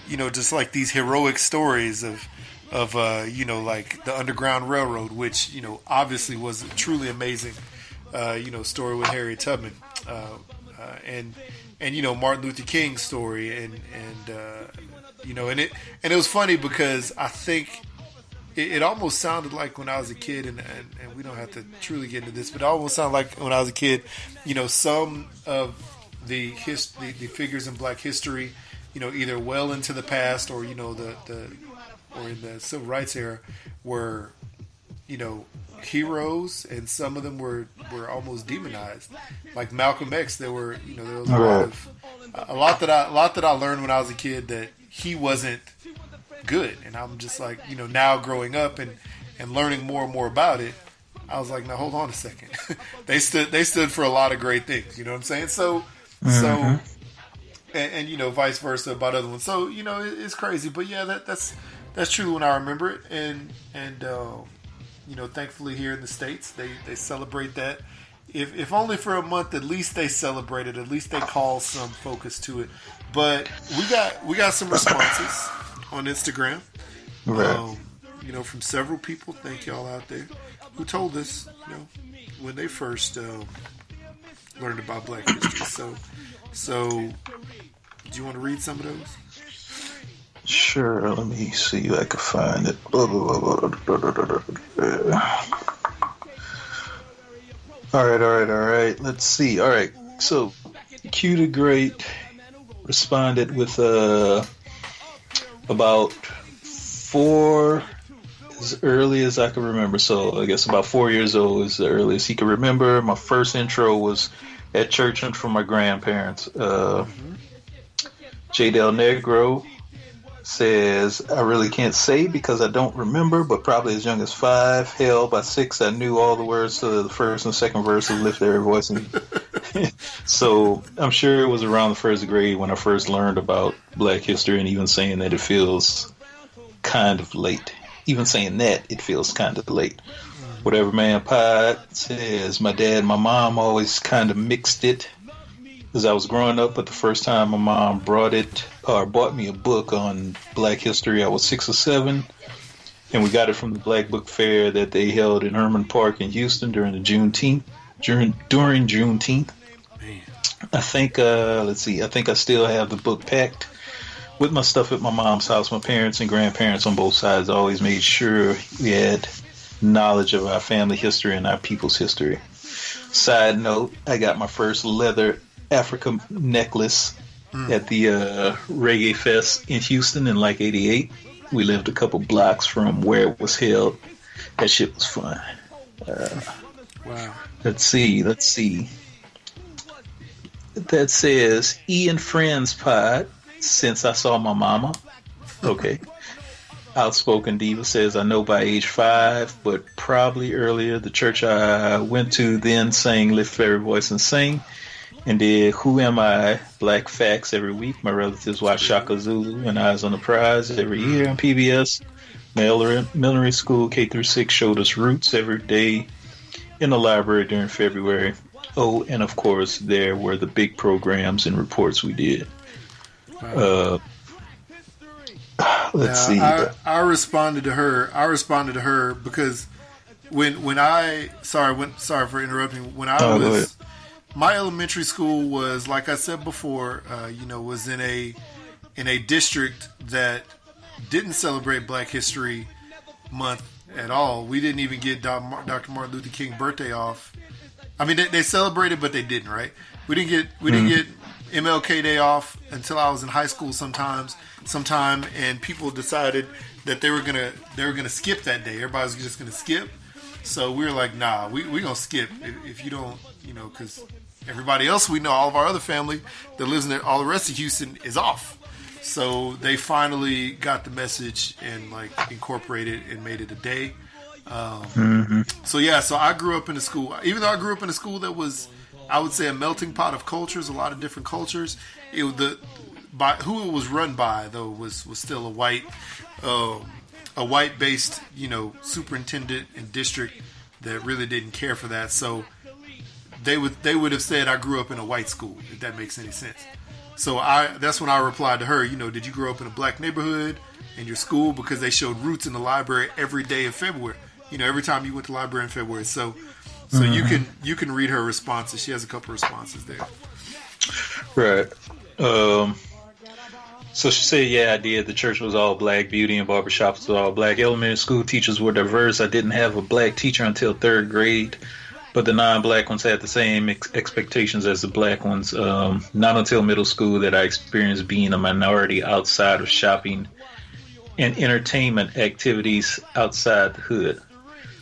just like these heroic stories of like the Underground Railroad, which obviously was a truly amazing story with Harriet Tubman, and Martin Luther King's story, and it was funny because I think it almost sounded like when I was a kid, and we don't have to truly get into this, but it almost sounded like when I was a kid, some of the figures in Black history, either well into the past or or in the Civil Rights era were heroes, and some of them were almost demonized. Like Malcolm X, there was a lot that I learned when I was a kid that he wasn't good, and I'm just like, now growing up and learning more and more about it, I was like, now hold on a second. they stood for a lot of great things, you know what I'm saying? So and vice versa about other ones. So it's crazy, but yeah, that's true when I remember it, and thankfully here in the States they celebrate that. If only for a month, at least they celebrate it. At least they call some focus to it. But we got some responses on Instagram, Right. From several people. Thank y'all out there who told us, when they first learned about Black history. So, do you want to read some of those? Sure, let me see if I can find it. All right. Let's see. All right. So, Q the Great responded with about 4, as early as I can remember. So, I guess about 4 years old is the earliest he could remember. My first intro was at church and from my grandparents. J. Del Negro says, I really can't say because I don't remember, but probably as young as 5. Hell, by 6, I knew all the words to the first and second verse of Lift Every Voice. So I'm sure it was around the first grade when I first learned about Black history, and even saying that it feels kind of late. Even saying that, it feels kind of late. Whatever Man Pod says, my dad and my mom always kind of mixed it. As I was growing up, but the first time my mom bought me a book on Black history, I was 6 or 7, and we got it from the Black Book Fair that they held in Herman Park in Houston during Juneteenth. I think, I think I still have the book packed with my stuff at my mom's house. My parents and grandparents on both sides always made sure we had knowledge of our family history and our people's history. Side note, I got my first leather Africa necklace at the Reggae Fest in Houston in like 88. We lived a couple blocks from where it was held. That shit was fun. Wow. Let's see. That says Ian Friends Pod, since I saw my mama. Okay. Outspoken Diva says, I know by age 5, but probably earlier. The church I went to then sang Lift Every Voice and Sing, and did Who Am I? Black Facts every week. My relatives watched Shaka Zulu and Eyes on the Prize every year on PBS. My elementary school K-6 showed us Roots every day in the library during February. Oh, and of course, there were the big programs and reports we did. Wow. Let's see. I responded to her because when I sorry for interrupting. When I was, my elementary school was, like I said before, was in a district that didn't celebrate Black History Month at all. We didn't even get Dr. Martin Luther King birthday off. I mean, they celebrated, but they didn't. Right? We didn't get MLK Day off until I was in high school sometime, and people decided that they were gonna skip that day. Everybody was just gonna skip. So we were like, nah, we're gonna skip if you don't, because everybody else we know, all of our other family that lives in there, all the rest of Houston is off. So they finally got the message and like incorporated and made it a day. So I grew up in a school. Even though I grew up in a school that was, I would say, a melting pot of cultures, a lot of different cultures. Who it was run by though was still a white based superintendent and district that really didn't care for that. So they would have said I grew up in a white school, if that makes any sense. So that's when I replied to her, did you grow up in a black neighborhood in your school? Because they showed Roots in the library every day of February. Every time you went to the library in February. So you can read her responses. She has a couple responses there. Right. So she said, yeah, I did. The church was all black. Beauty and barbershops was all black. Elementary school teachers were diverse. I didn't have a black teacher until third grade. But the non-black ones had the same expectations as the black ones. Not until middle school that I experienced being a minority outside of shopping and entertainment activities outside the hood.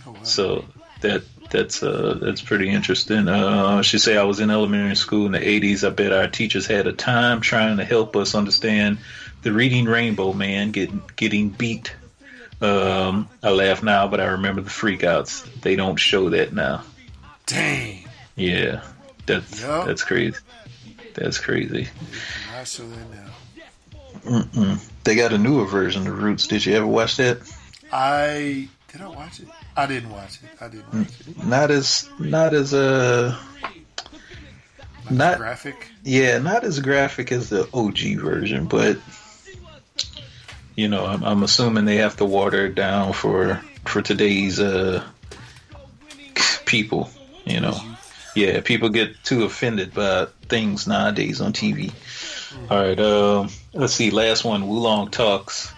Oh, wow. So that's pretty interesting. She said I was in elementary school in the 80s. I bet our teachers had a time trying to help us understand the reading rainbow, man, getting beat. I laugh now, but I remember the freakouts. They don't show that now. Dang. Yeah, that's crazy. That's crazy. I show that now. They got a newer version of Roots. Did you ever watch that? Did I watch it? I didn't watch it. Not as graphic. Yeah, not as graphic as the OG version, but I'm assuming they have to water it down for today's people. Yeah, people get too offended by things nowadays on TV. All right, let's see. Last one, Wulong Talks.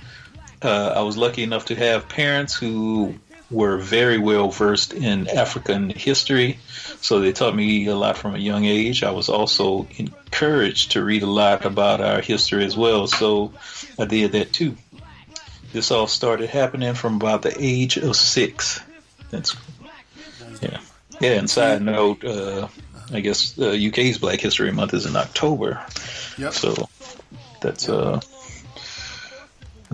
I was lucky enough to have parents who were very well versed in African history, so they taught me a lot from a young age. I was also encouraged to read a lot about our history as well, so I did that too. This all started happening from about the age of 6. Yeah, and side note, I guess UK's Black History Month is in October. Yep. So that's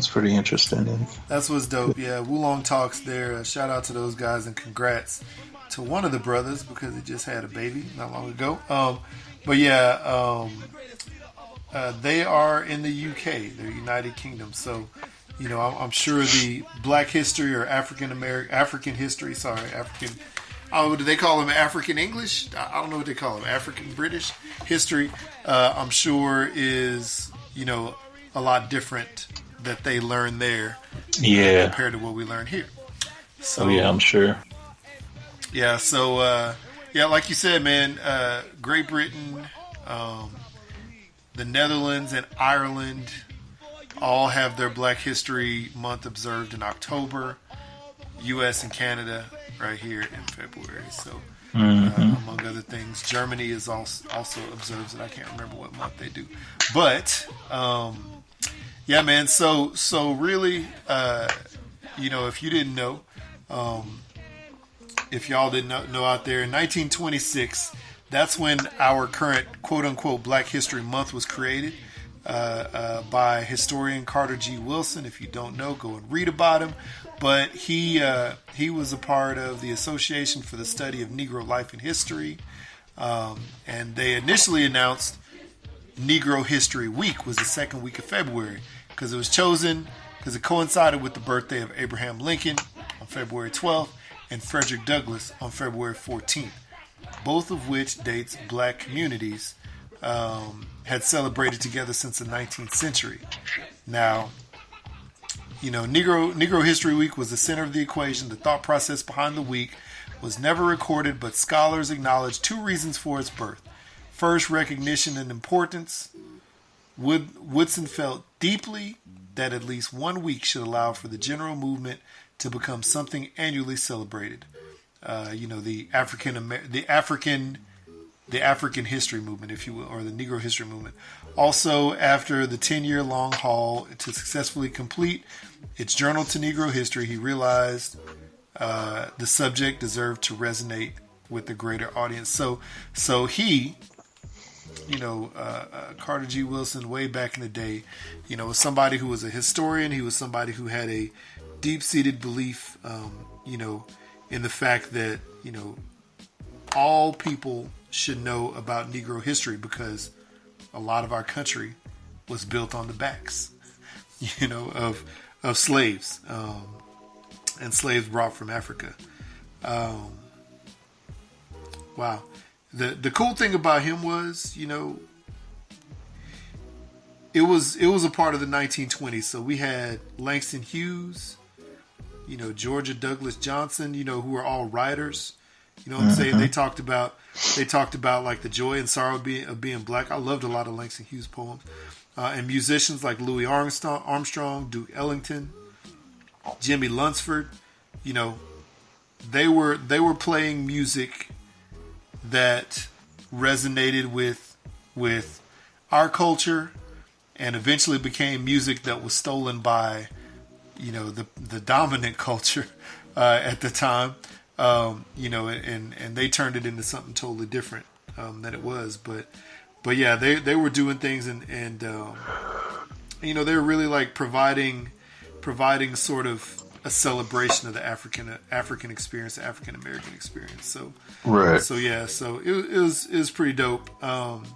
pretty interesting. And that's what's dope. Yeah, Wulong Talks there. Shout out to those guys and congrats to one of the brothers because he just had a baby not long ago. They are in the UK. They're United Kingdom. So, I'm sure the Black history or African history. Do they call them African English? I don't know what they call them. African British history, I'm sure is, a lot different that they learn there. Yeah. Compared to what we learn here. So, yeah, I'm sure. Yeah. So, like you said, man, Great Britain, the Netherlands and Ireland all have their Black History Month observed in October. U.S. and Canada right here in February. So, among other things, Germany is also observes it. I can't remember what month they do, but yeah, man. So really, if you didn't know, if y'all didn't know out there, in 1926, that's when our current quote unquote Black History Month was created. By historian Carter G. Wilson. If you don't know, go and read about him. But he was a part of the Association for the Study of Negro Life and History. And they initially announced Negro History Week was the second week of February because it was chosen because it coincided with the birthday of Abraham Lincoln on February 12th and Frederick Douglass on February 14th, both of which dates Black communities had celebrated together since the 19th century. Now, Negro History Week was the center of the equation. The thought process behind the week was never recorded, but scholars acknowledge 2 reasons for its birth. First, recognition and importance. Woodson felt deeply that at least 1 week should allow for the general movement to become something annually celebrated. The African the African history movement, if you will, or the Negro history movement. Also, after the 10-year-long haul to successfully complete its journal to Negro history, he realized the subject deserved to resonate with the greater audience. So he, Carter G. Wilson, way back in the day, was somebody who was a historian. He was somebody who had a deep-seated belief, in the fact that, all people should know about Negro history because a lot of our country was built on the backs, of slaves, and slaves brought from Africa. Wow. The cool thing about him was, it was a part of the 1920s. So we had Langston Hughes, Georgia Douglas Johnson, who were all writers. You know what I'm saying? They talked about like the joy and sorrow of being black. I loved a lot of Langston Hughes poems. And musicians like Louis Armstrong, Duke Ellington, Jimmy Lunsford, they were playing music that resonated with our culture, and eventually became music that was stolen by, the dominant culture at the time. And they turned it into something totally different than it was. But yeah, they were doing things and they were really like providing sort of a celebration of the African experience, the African American experience. So right. So yeah, so it was pretty dope. And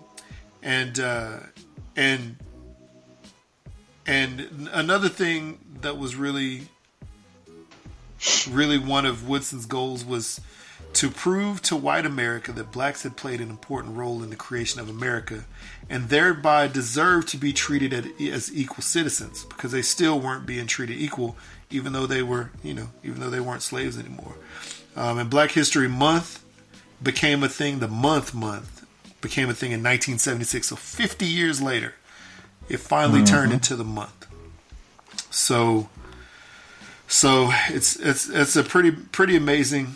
another thing that was really one of Woodson's goals was to prove to white America that blacks had played an important role in the creation of America and thereby deserved to be treated as equal citizens, because they still weren't being treated equal, even though they weren't slaves anymore. And Black History Month became a thing. The month became a thing in 1976. So 50 years later, it finally turned into the month. So it's a pretty amazing,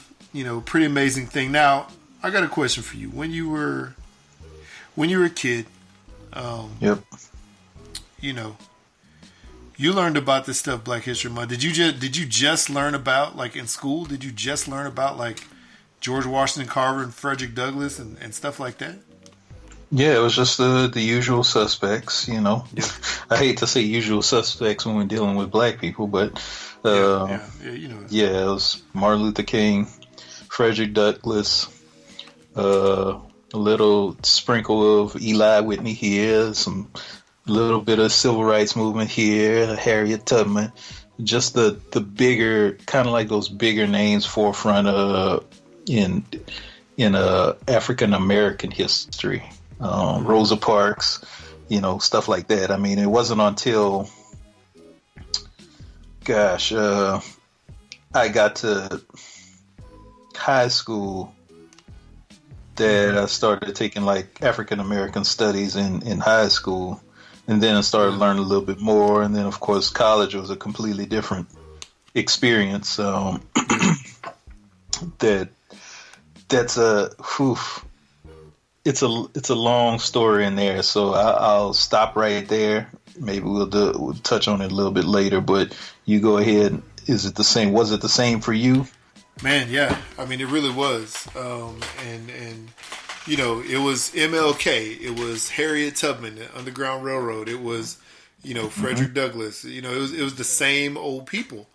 pretty amazing thing. Now, I got a question for you. When you were a kid, yep. You learned about this stuff, Black History Month. Did you just learn about, like, in school? Did you just learn about, like, George Washington Carver and Frederick Douglass and stuff like that? Yeah, it was just the usual suspects, Yeah. I hate to say usual suspects when we're dealing with black people, but yeah, it was Martin Luther King, Frederick Douglass, a little sprinkle of Eli Whitney here, some little bit of civil rights movement here, Harriet Tubman, just the bigger, kind of like those bigger names forefront in African American history. Rosa Parks, stuff like that. I mean, it wasn't until, I got to high school that I started taking like African American studies in high school, and then I started learning a little bit more. And then, of course, college was a completely different experience. It's a long story in there, so I'll stop right there. Maybe we'll touch on it a little bit later, but you go ahead. Is it the same? Was it the same for you? Man, yeah. I mean, it really was. And it was MLK. It was Harriet Tubman, the Underground Railroad. It was, Frederick Douglass. It was the same old people.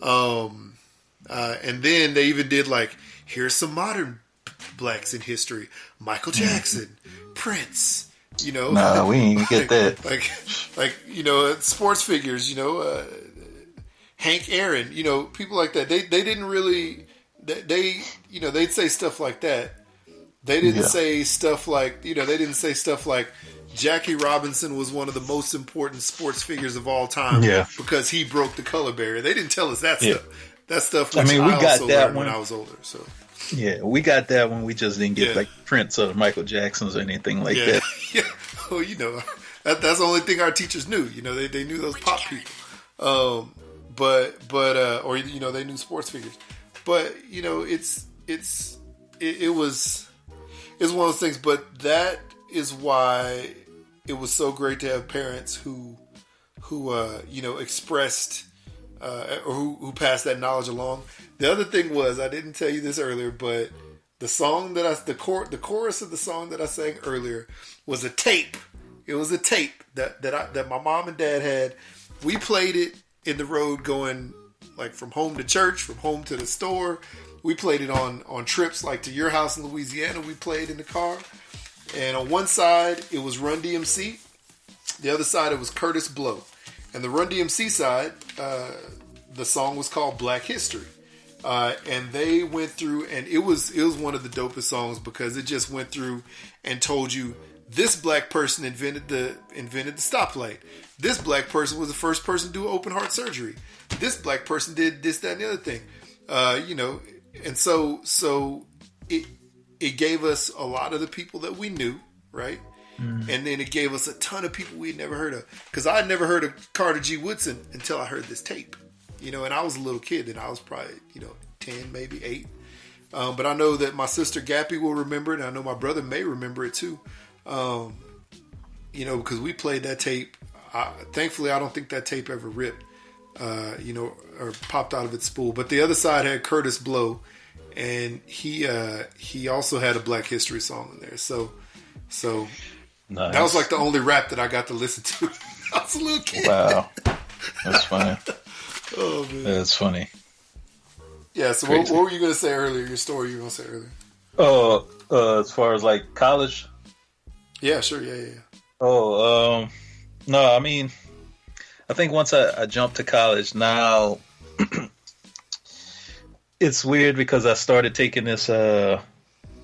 And then they even did like, here's some modern blacks in history: Michael Jackson, Prince. Nah, we ain't get that. Like sports figures. Hank Aaron. People like that. They didn't really. They'd say stuff like that. They didn't say stuff like they didn't say stuff like Jackie Robinson was one of the most important sports figures of all time. Yeah. Because he broke the color barrier. They didn't tell us that stuff. That stuff. Which we got also that learned one when I was older. So. Yeah, we got that one. We just didn't get like Prince or Michael Jacksons or anything like that. Yeah. Well, that's the only thing our teachers knew. They knew those pop people. They knew sports figures. But it it's one of those things. But that is why it was so great to have parents who expressed or who passed that knowledge along. The other thing was, I didn't tell you this earlier, but the song that the chorus of the song that I sang earlier was a tape. It was a tape that my mom and dad had. We played it in the road going like from home to church, from home to the store. We played it on trips like to your house in Louisiana. We played in the car. And on one side, it was Run DMC. The other side, it was Curtis Blow. And the Run DMC side, the song was called Black History. And they went through, and it was one of the dopest songs because it just went through and told you this black person invented the stoplight. This black person was the first person to do open heart surgery. This black person did this, that, and the other thing. And so it gave us a lot of the people that we knew, right? And then it gave us a ton of people we had never heard of. Because I had never heard of Carter G. Woodson until I heard this tape. And I was a little kid, and I was probably, 10, maybe 8. But I know that my sister Gappy will remember it, and I know my brother may remember it too. Because we played that tape. Thankfully, I don't think that tape ever ripped, or popped out of its spool. But the other side had Curtis Blow, and he also had a Black History song in there. So nice. That was like the only rap that I got to listen to. I was a little kid. Wow, that's funny. Oh man, that's funny. Yeah. So what were you gonna say earlier? Your story you were gonna say earlier? As far as like college. Yeah, sure. Yeah. No, I mean, I think once I jumped to college, now it's weird because I started taking this, I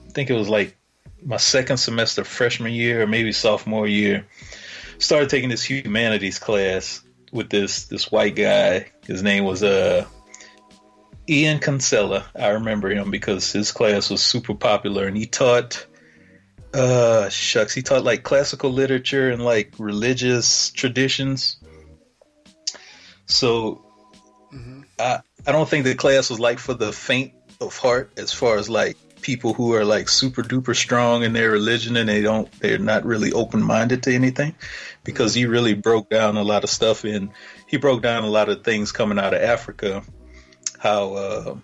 think it was like my second semester freshman year or maybe sophomore year, started taking this humanities class with this white guy. His name was Ian Kinsella. I remember him because his class was super popular, and he taught he taught like classical literature and like religious traditions. So I don't think the class was like for the faint of heart, as far as like people who are like super duper strong in their religion and they're not really open-minded to anything, because he really broke down a lot of stuff, and he broke down a lot of things coming out of Africa, how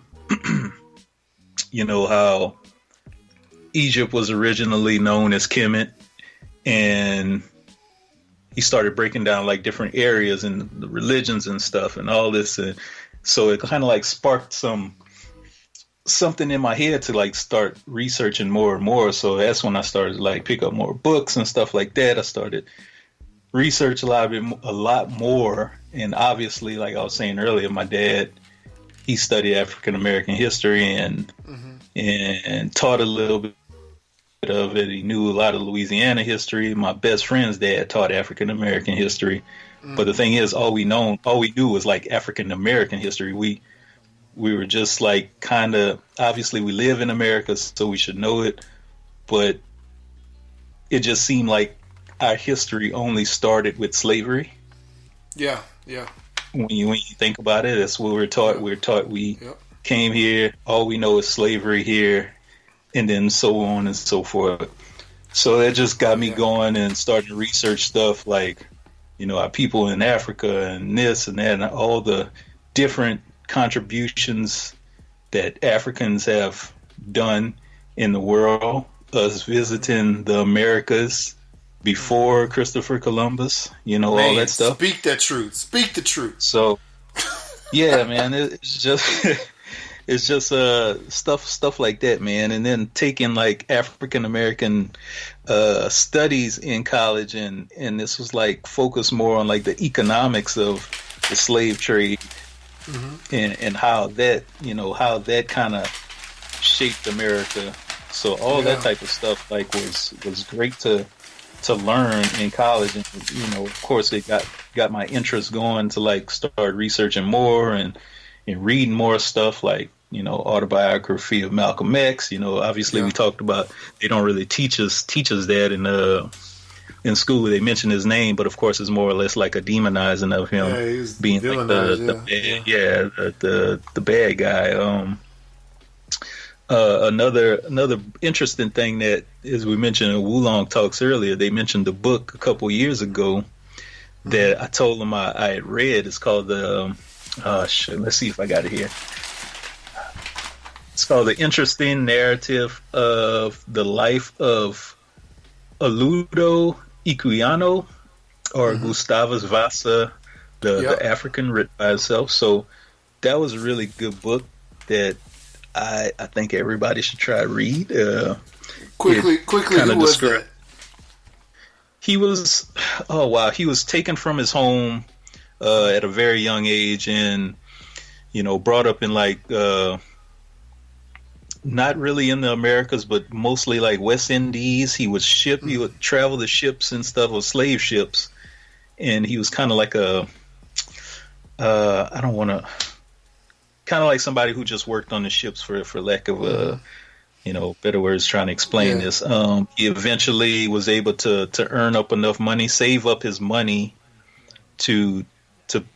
how Egypt was originally known as Kemet, and he started breaking down like different areas and the religions and stuff and all this, and so it kind of like sparked something in my head to like start researching more and more. So that's when I started to like pick up more books and stuff like that. I started research a lot more, and obviously, like I was saying earlier, my dad, he studied African American history and taught a little bit of it. He knew a lot of Louisiana history. My best friend's dad taught African American history, but the thing is, all we knew was like African American history. We were just like kind of, obviously we live in America, so we should know it, but it just seemed like our history only started with slavery. Yeah. When you think about it, that's what we're taught. We're taught we came here, all we know is slavery here, and then so on and so forth. So that just got me going and starting to research stuff like, our people in Africa and this and that and all the different contributions that Africans have done in the world, us visiting the Americas before Christopher Columbus, all that stuff. Speak the truth. So, yeah, man, it's just stuff like that, man. And then taking like African American studies in college, and this was like focused more on like the economics of the slave trade. And how that kind of shaped America. So all that type of stuff like was great to learn in college, and of course it got my interest going to like start researching more and reading more stuff like autobiography of Malcolm X. Obviously we talked about, they don't really teach us that in school. They mention his name, but of course it's more or less like a demonizing of him being like the bad guy. Another interesting thing that, as we mentioned in Wulong Talks earlier, they mentioned the book a couple years ago that I told them I had read. It's called the let's see if I got it here. It's called The Interesting Narrative of the Life of Aludo Iquiano, or Gustavus Vasa, the African, written by itself. So that was a really good book that I think everybody should try to read. Quickly, who was that? He was, he was taken from his home at a very young age, and brought up in not really in the Americas, but mostly like West Indies. He would travel the ships and stuff, or slave ships, and he was kind of like kind of like somebody who just worked on the ships for lack of better words trying to explain this. He eventually was able to earn up enough money, save up his money to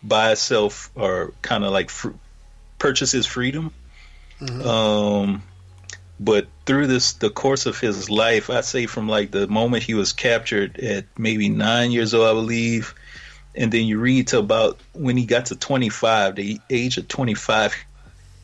buy himself, or kind of like purchase his freedom. But through the course of his life, I say from like the moment he was captured at maybe 9 years old, I believe, and then you read to about when he got to 25, the age of 25,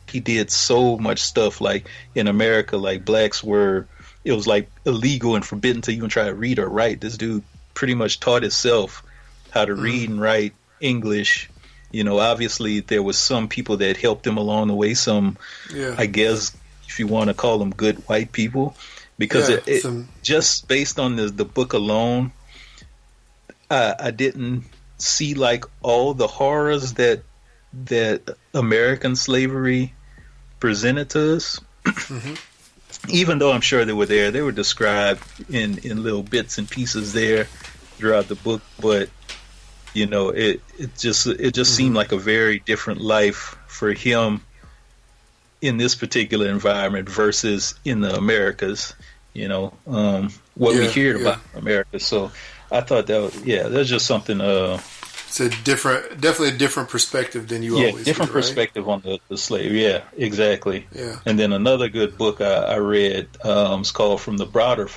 he did so much stuff. Like in America, like blacks it was like illegal and forbidden to even try to read or write. This dude pretty much taught himself how to read and write English. Obviously there was some people that helped him along the way. Some, I guess, if you want to call them good white people, because it just based on the book alone, I didn't see like all the horrors that American slavery presented to us. Even though I'm sure they were there, they were described in little bits and pieces there throughout the book. But it just seemed like a very different life for him in this particular environment versus in the Americas. We hear about America. So I thought that's just something. It's definitely a different perspective than you always different hear, perspective on the slave. Yeah, exactly. Yeah. And then another good book I read is called From the Browder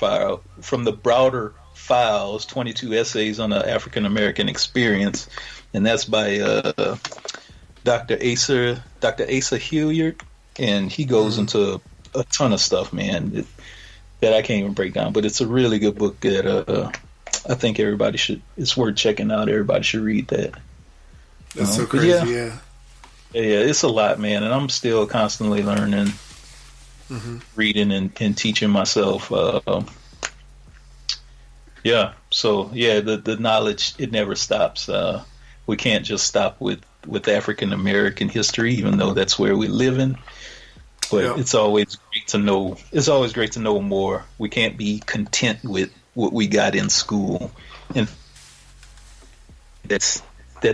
Files, 22 Essays on the African American Experience, and that's by Dr. Asa Hilliard, and he goes into a ton of stuff, man, that I can't even break down. But it's a really good book that I think everybody it's worth checking out. Everybody should read that. That's so crazy, yeah, it's a lot, man, and I'm still constantly learning, reading and teaching myself. The knowledge, it never stops. We can't just stop with African American history, even though that's where we live in. But it's always great to know. It's always great to know more. We can't be content with what we got in school, and that's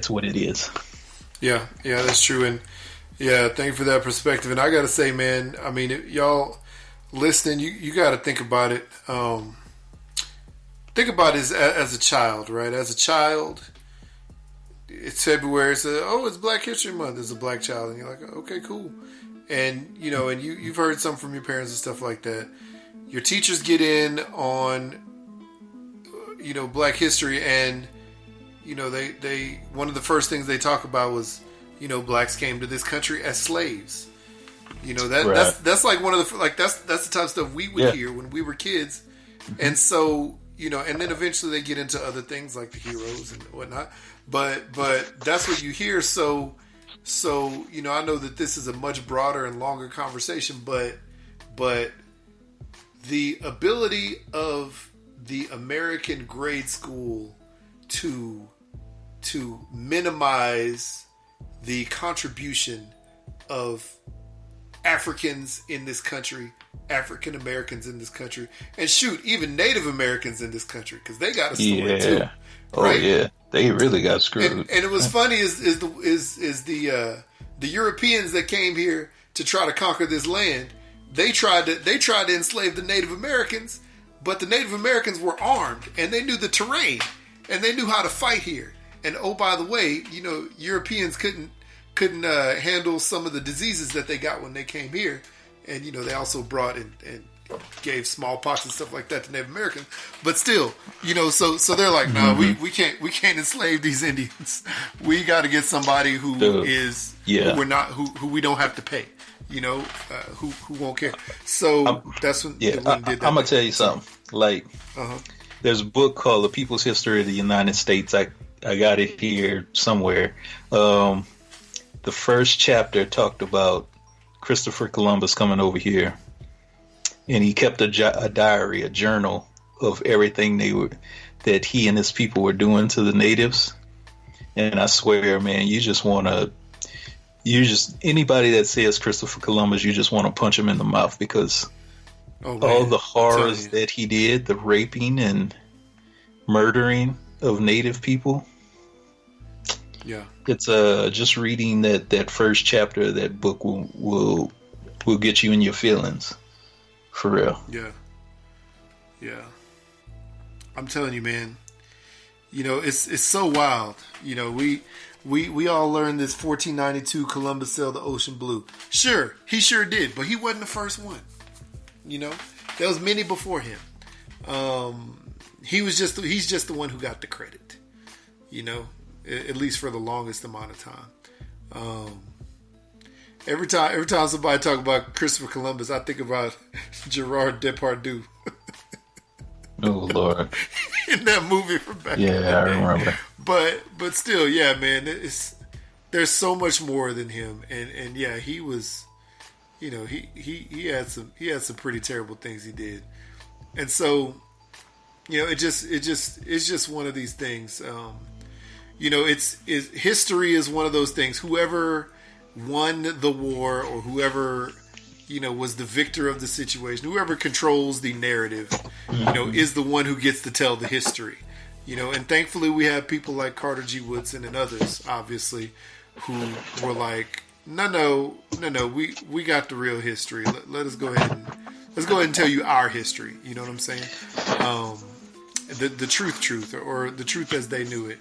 what it is. Yeah, that's true. And thank you for that perspective. And I gotta say, man, I mean, y'all listening, you gotta think about it. Think about it as a child, right? As a child, it's February. It's Black History Month. There's a black child, and you're like, okay, cool. And you've heard some from your parents and stuff like that. Your teachers get in on Black history, and they one of the first things they talk about was blacks came to this country as slaves. That's like one of the that's the type of stuff we would hear when we were kids. And so and then eventually they get into other things like the heroes and whatnot, but that's what you hear. So I know that this is a much broader and longer conversation, but the ability of the American grade school to minimize the contribution of Africans in this country, African Americans in this country, and even Native Americans in this country, because they got a story too. Right? Oh yeah, they really got screwed. And it was funny is the Europeans that came here to try to conquer this land. They tried to enslave the Native Americans, but the Native Americans were armed and they knew the terrain and they knew how to fight here. And oh, by the way, Europeans couldn't handle some of the diseases that they got when they came here, and they also brought and gave smallpox and stuff like that to Native Americans. But still, so they're like, no, we can't enslave these Indians. We got to get somebody who who we don't have to pay. Who won't care. So that's when did that. I'm gonna tell you something. Like, there's a book called The People's History of the United States. I got it here somewhere. The first chapter talked about Christopher Columbus coming over here, and he kept a diary, a journal of everything that he and his people were doing to the natives. And I swear, man, anybody that says Christopher Columbus, you just want to punch him in the mouth, because all the horrors that he did, the raping and murdering of native people. Yeah, it's just reading that first chapter of that book will get you in your feelings, for real. Yeah. I'm telling you, man. It's so wild. We all learned this 1492 Columbus sailed the ocean blue. Sure, he sure did, but he wasn't the first one. There was many before him. He's just the one who got the credit. At least for the longest amount of time. Every time somebody talk about Christopher Columbus, I think about Gerard Depardieu. Oh Lord! In that movie from back in the day. I remember. But still, yeah, man, there's so much more than him, and yeah, he was, he had some pretty terrible things he did, and so, it's just one of these things. History is one of those things. Whoever won the war, or whoever was the victor of the situation, whoever controls the narrative, is the one who gets to tell the history. And thankfully we have people like Carter G. Woodson and others, obviously, who were like, no, we got the real history. Let us go ahead and tell you our history. You know what I'm saying? The truth, or the truth as they knew it.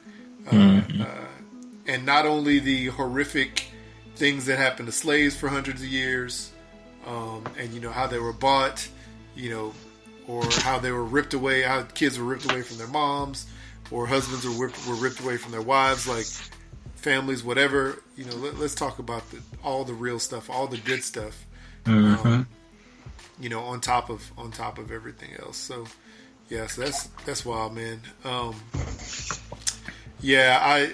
And not only the horrific things that happened to slaves for hundreds of years, and how they were bought, or how they were ripped away, how kids were ripped away from their moms, or husbands were ripped away from their wives, like families, whatever. Let's talk about all the real stuff, all the good stuff, on top of everything else. So yeah, so that's wild, man. Yeah,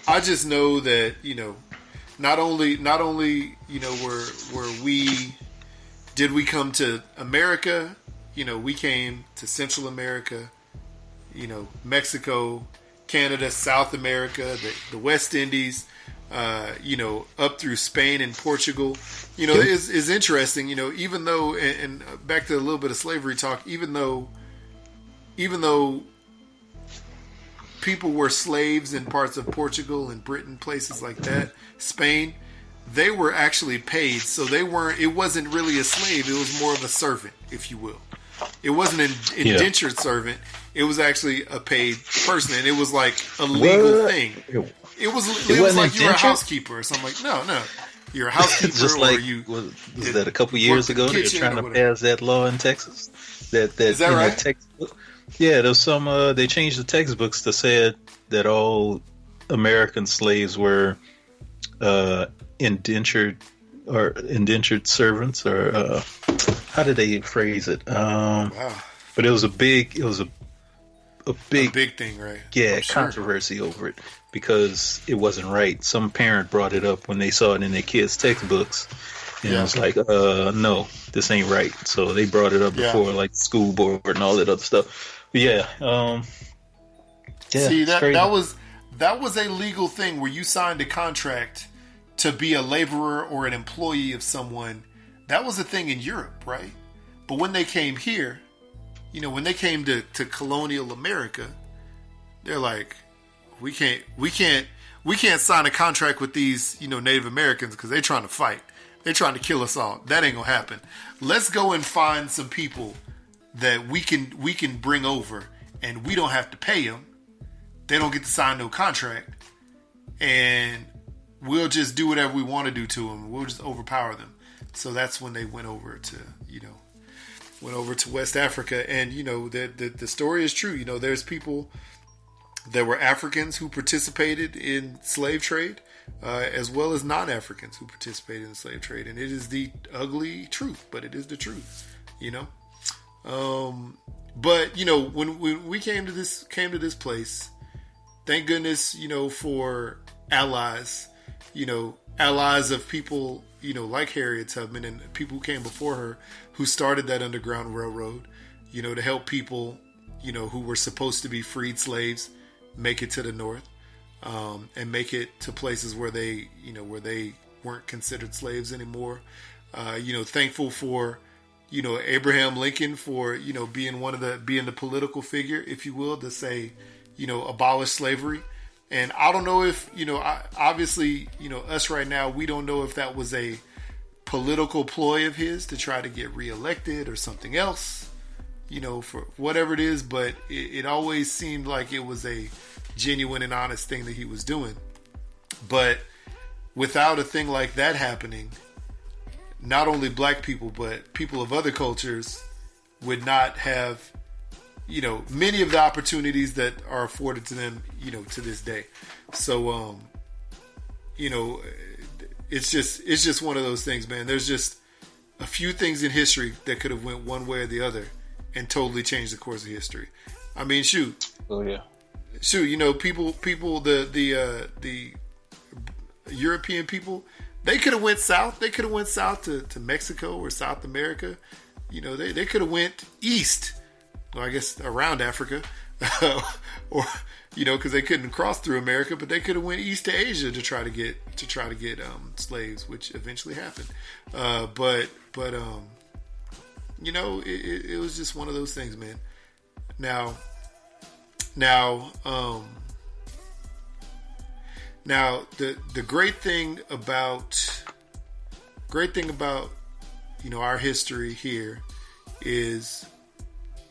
I just know that not only were we come to America, we came to Central America, Mexico, Canada, South America, the West Indies, up through Spain and Portugal. Is interesting. Even though, and back to a little bit of slavery talk, even though people were slaves in parts of Portugal and Britain, places like that, Spain, they were actually paid. So it wasn't really a slave. It was more of a servant, if you will. It wasn't an indentured servant. It was actually a paid person, and it was like a legal thing. It was like you were a housekeeper or something. Like, no. You're a housekeeper. Just like, was that a couple years ago they were trying to pass that law in Texas? Is that right? Textbook, yeah, there's some. They changed the textbooks to say that all American slaves were indentured servants, or how did they phrase it? Wow. But it was a big thing, right? Yeah, controversy over it because it wasn't right. Some parent brought it up when they saw it in their kids' textbooks, and it was like, no, this ain't right. So they brought it up before, like school board and all that other stuff. But see, that was a legal thing where you signed a contract to be a laborer or an employee of someone. That was a thing in Europe, right? But when they came here, when they came to colonial America, they're like, we can't sign a contract with these, Native Americans because they're trying to fight. They're trying to kill us all. That ain't gonna happen. Let's go and find some people that we can bring over, and we don't have to pay them. They don't get to sign no contract, and we'll just do whatever we want to do to them. We'll just overpower them. So that's when they went over to West Africa. And the story is true. There's people. There were Africans who participated in slave trade, as well as non-Africans who participated in the slave trade, and it is the ugly truth, but it is the truth, But when we came to this place, thank goodness, for allies, allies of people, like Harriet Tubman and people who came before her, who started that Underground Railroad, to help people, who were supposed to be freed slaves make it to the North. And make it to places where they weren't considered slaves anymore. Thankful for, Abraham Lincoln for, being the political figure, if you will, to say, abolish slavery. And I don't know if, obviously, us right now, we don't know if that was a political ploy of his to try to get reelected or something else, for whatever it is, but it always seemed like it was a genuine and honest thing that he was doing. But without a thing like that happening, not only black people, but people of other cultures would not have, many of the opportunities that are afforded to them, to this day. So, it's just one of those things, man. There's just a few things in history that could have went one way or the other and totally changed the course of history. I mean, shoot. Oh yeah. Shoot, people, the European people, they could have went south. They could have went south to Mexico or South America. They could have went east. Well, I guess around Africa, or because they couldn't cross through America, but they could have went east to Asia to try to get slaves, which eventually happened. But it was just one of those things, man. Now, the great thing about our history here is,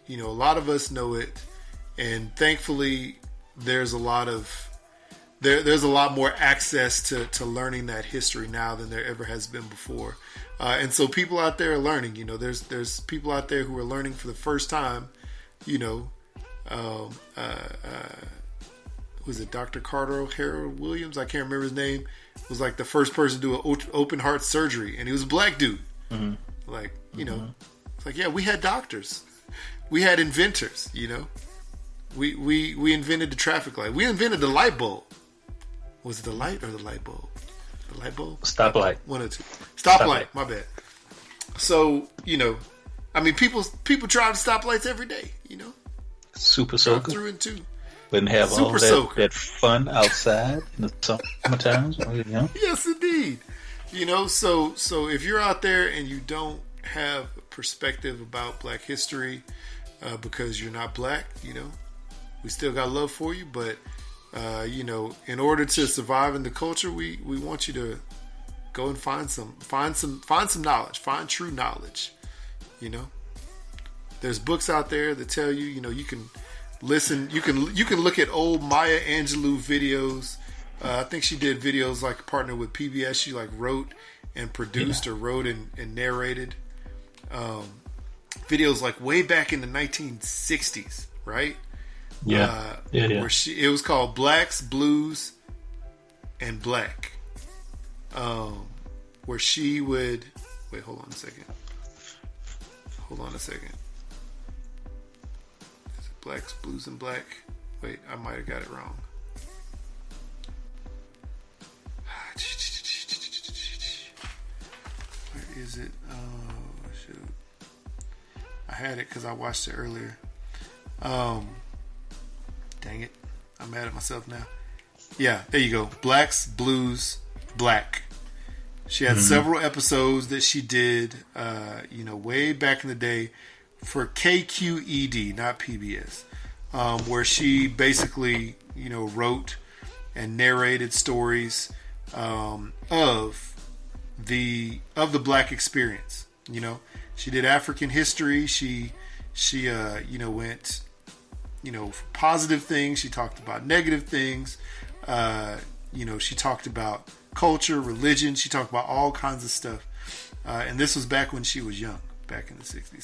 a lot of us know it, and thankfully there's a lot more access to learning that history now than there ever has been before. And so people out there are learning. There's people out there who are learning for the first time. Was it Dr. Carter Harold Williams? I can't remember his name. Was like the first person to do an open heart surgery, and he was a black dude. Mm-hmm. Like, it's like, yeah, we had doctors, we had inventors. We invented the traffic light. We invented the light bulb. Was it the light or the light bulb? The light bulb. Stoplight. One or two. Stoplight. My bad. So I mean, people drive stoplights every day. Super soaker. Through and two. Wouldn't have all that fun outside in the summertime. Yes, indeed. So if you're out there and you don't have a perspective about black history because you're not black, we still got love for you. But, in order to survive in the culture, we want you to go and find some knowledge, find true knowledge. There's books out there that tell you, you can listen, you can look at old Maya Angelou videos. I think she did videos like partner with PBS. She like wrote and produced or wrote and narrated videos like way back in the 1960s, right? Yeah. Where it was called Blacks, Blues, and Black. Where she would wait. Hold on a second. Blacks, Blues, and Black. Wait, I might have got it wrong. Where is it? Oh, shoot. I had it because I watched it earlier. Dang it. I'm mad at myself now. Yeah, there you go. Blacks, Blues, Black. She had several episodes that she did, way back in the day for KQED, not PBS, where she basically, wrote and narrated stories of the black experience. She did African history. She went, for positive things. She talked about negative things. She talked about culture, religion. She talked about all kinds of stuff. and this was back when she was young, back in the 60s.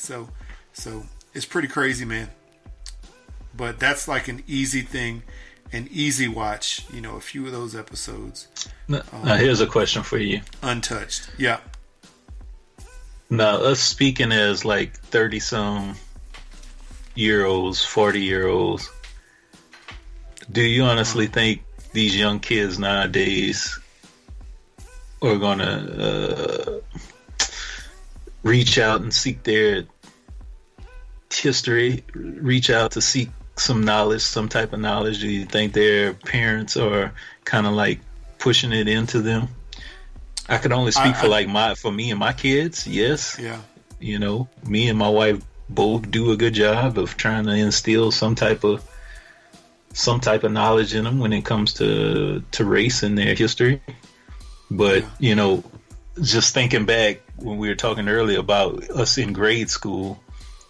So it's pretty crazy, man. But that's like an easy thing, an easy watch. You know, a few of those episodes. Now here's a question for you. Untouched. Yeah. Now, us speaking as like 30-some year olds, 40-year-olds, do you honestly think these young kids nowadays are going to reach out and seek their history, reach out to seek some knowledge, some type of knowledge? Do you think their parents are kind of like pushing it into them? I could only speak for me and my kids. Yes. Yeah. You know, me and my wife both do a good job of trying to instill some type of knowledge in them when it comes to race and their history. But, you know, just thinking back when we were talking earlier about us in grade school,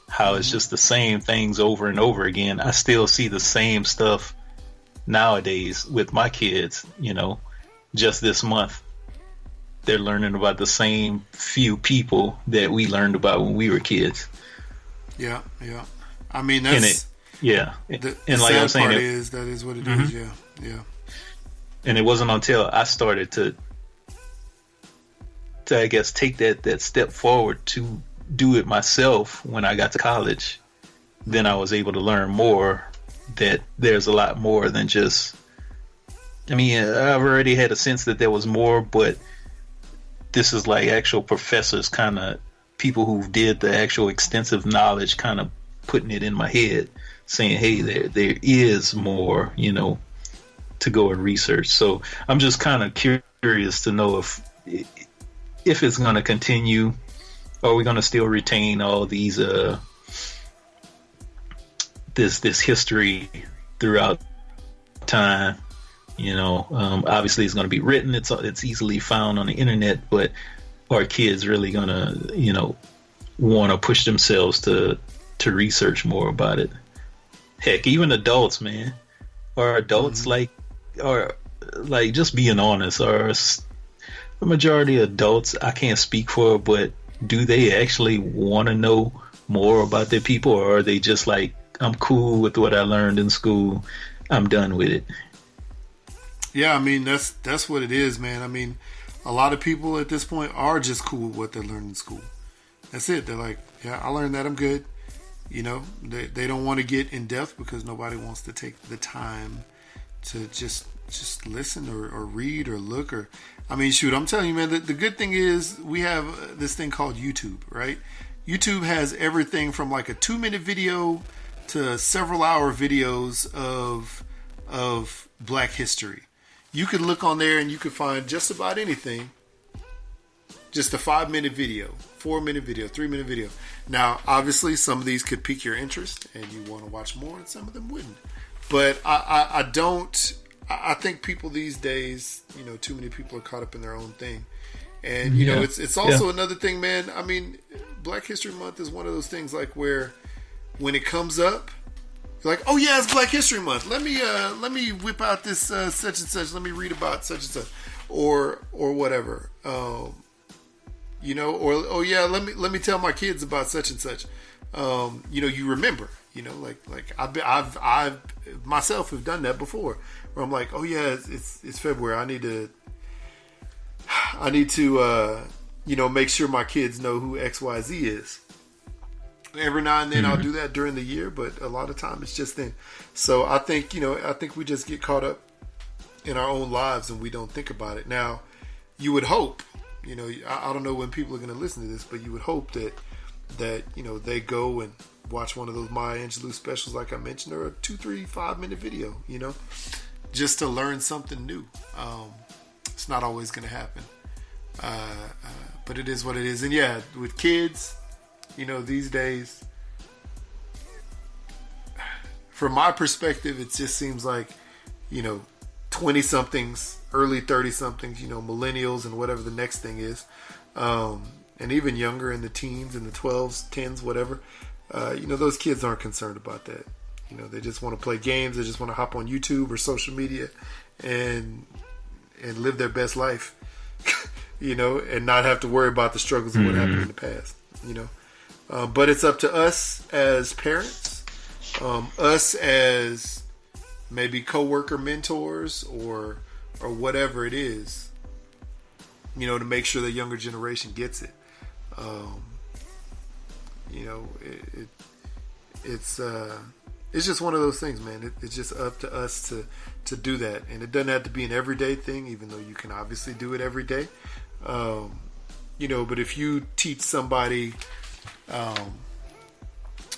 how it's just the same things over and over again. I still see the same stuff nowadays with my kids. You know, just this month, they're learning about the same few people that we learned about when we were kids. Yeah. I mean, that's... Yeah. The and like sad I'm saying, part is that is what it is. Yeah. And it wasn't until I started to I guess take that step forward to do it myself when I got to college, then I was able to learn more that there's a lot more than just, I mean, I've already had a sense that there was more, but this is like actual professors, kind of people who did the actual extensive knowledge, kind of putting it in my head, saying, hey, there is more, you know, to go and research. So I'm just kind of curious to know if it's going to continue. Are we going to still retain all these this history throughout time? You know, obviously it's going to be written. It's easily found on the internet, but are kids really going to, you know, want to push themselves to research more about it? Heck, even adults, man. Are adults like just being honest? Are the majority of adults, I can't speak for, but do they actually want to know more about their people, or are they just like, I'm cool with what I learned in school, I'm done with it? Yeah, I mean, that's what it is, man. I mean, a lot of people at this point are just cool with what they learned in school. That's it. They're like, yeah, I learned that, I'm good. You know, they don't want to get in depth because nobody wants to take the time to just listen or read or look. Or, I mean, shoot, I'm telling you, man, the good thing is we have this thing called YouTube, right? YouTube has everything from like a 2-minute video to several hour videos of Black history. You could look on there and you could find just about anything. Just a 5-minute video, 4-minute video, 3-minute video. Now, obviously, some of these could pique your interest and you want to watch more, and some of them wouldn't. But I think people these days, you know, too many people are caught up in their own thing. And, you know, it's also another thing, man. I mean, Black History Month is one of those things like where when it comes up, you're like, oh yeah, it's Black History Month. Let me whip out this such and such. Let me read about such and such, or whatever. You know, or oh yeah, let me tell my kids about such and such. You know, you remember. You know, like I've myself have done that before, where I'm like, oh yeah, it's February. I need to you know, make sure my kids know who XYZ is. Every now and then I'll do that during the year, but a lot of time it's just then. So I think, you know, we just get caught up in our own lives and we don't think about it. Now, you would hope, you know, I don't know when people are going to listen to this, but you would hope that you know, they go and watch one of those Maya Angelou specials like I mentioned, or a 2, 3, 5-minute video, you know, just to learn something new. It's not always going to happen. But it is what it is. And yeah, with kids, you know, these days, from my perspective, it just seems like, you know, 20-somethings, early 30-somethings, you know, millennials and whatever the next thing is, and even younger in the teens, in the 12s, 10s, whatever, you know, those kids aren't concerned about that. You know, they just want to play games. They just want to hop on YouTube or social media and live their best life. you know, and not have to worry about the struggles of what happened in the past, you know. But it's up to us as parents, us as maybe coworker mentors or whatever it is, you know, to make sure the younger generation gets it. You know, it's just one of those things, man. It's just up to us to do that, and it doesn't have to be an everyday thing, even though you can obviously do it every day. You know, but if you teach somebody,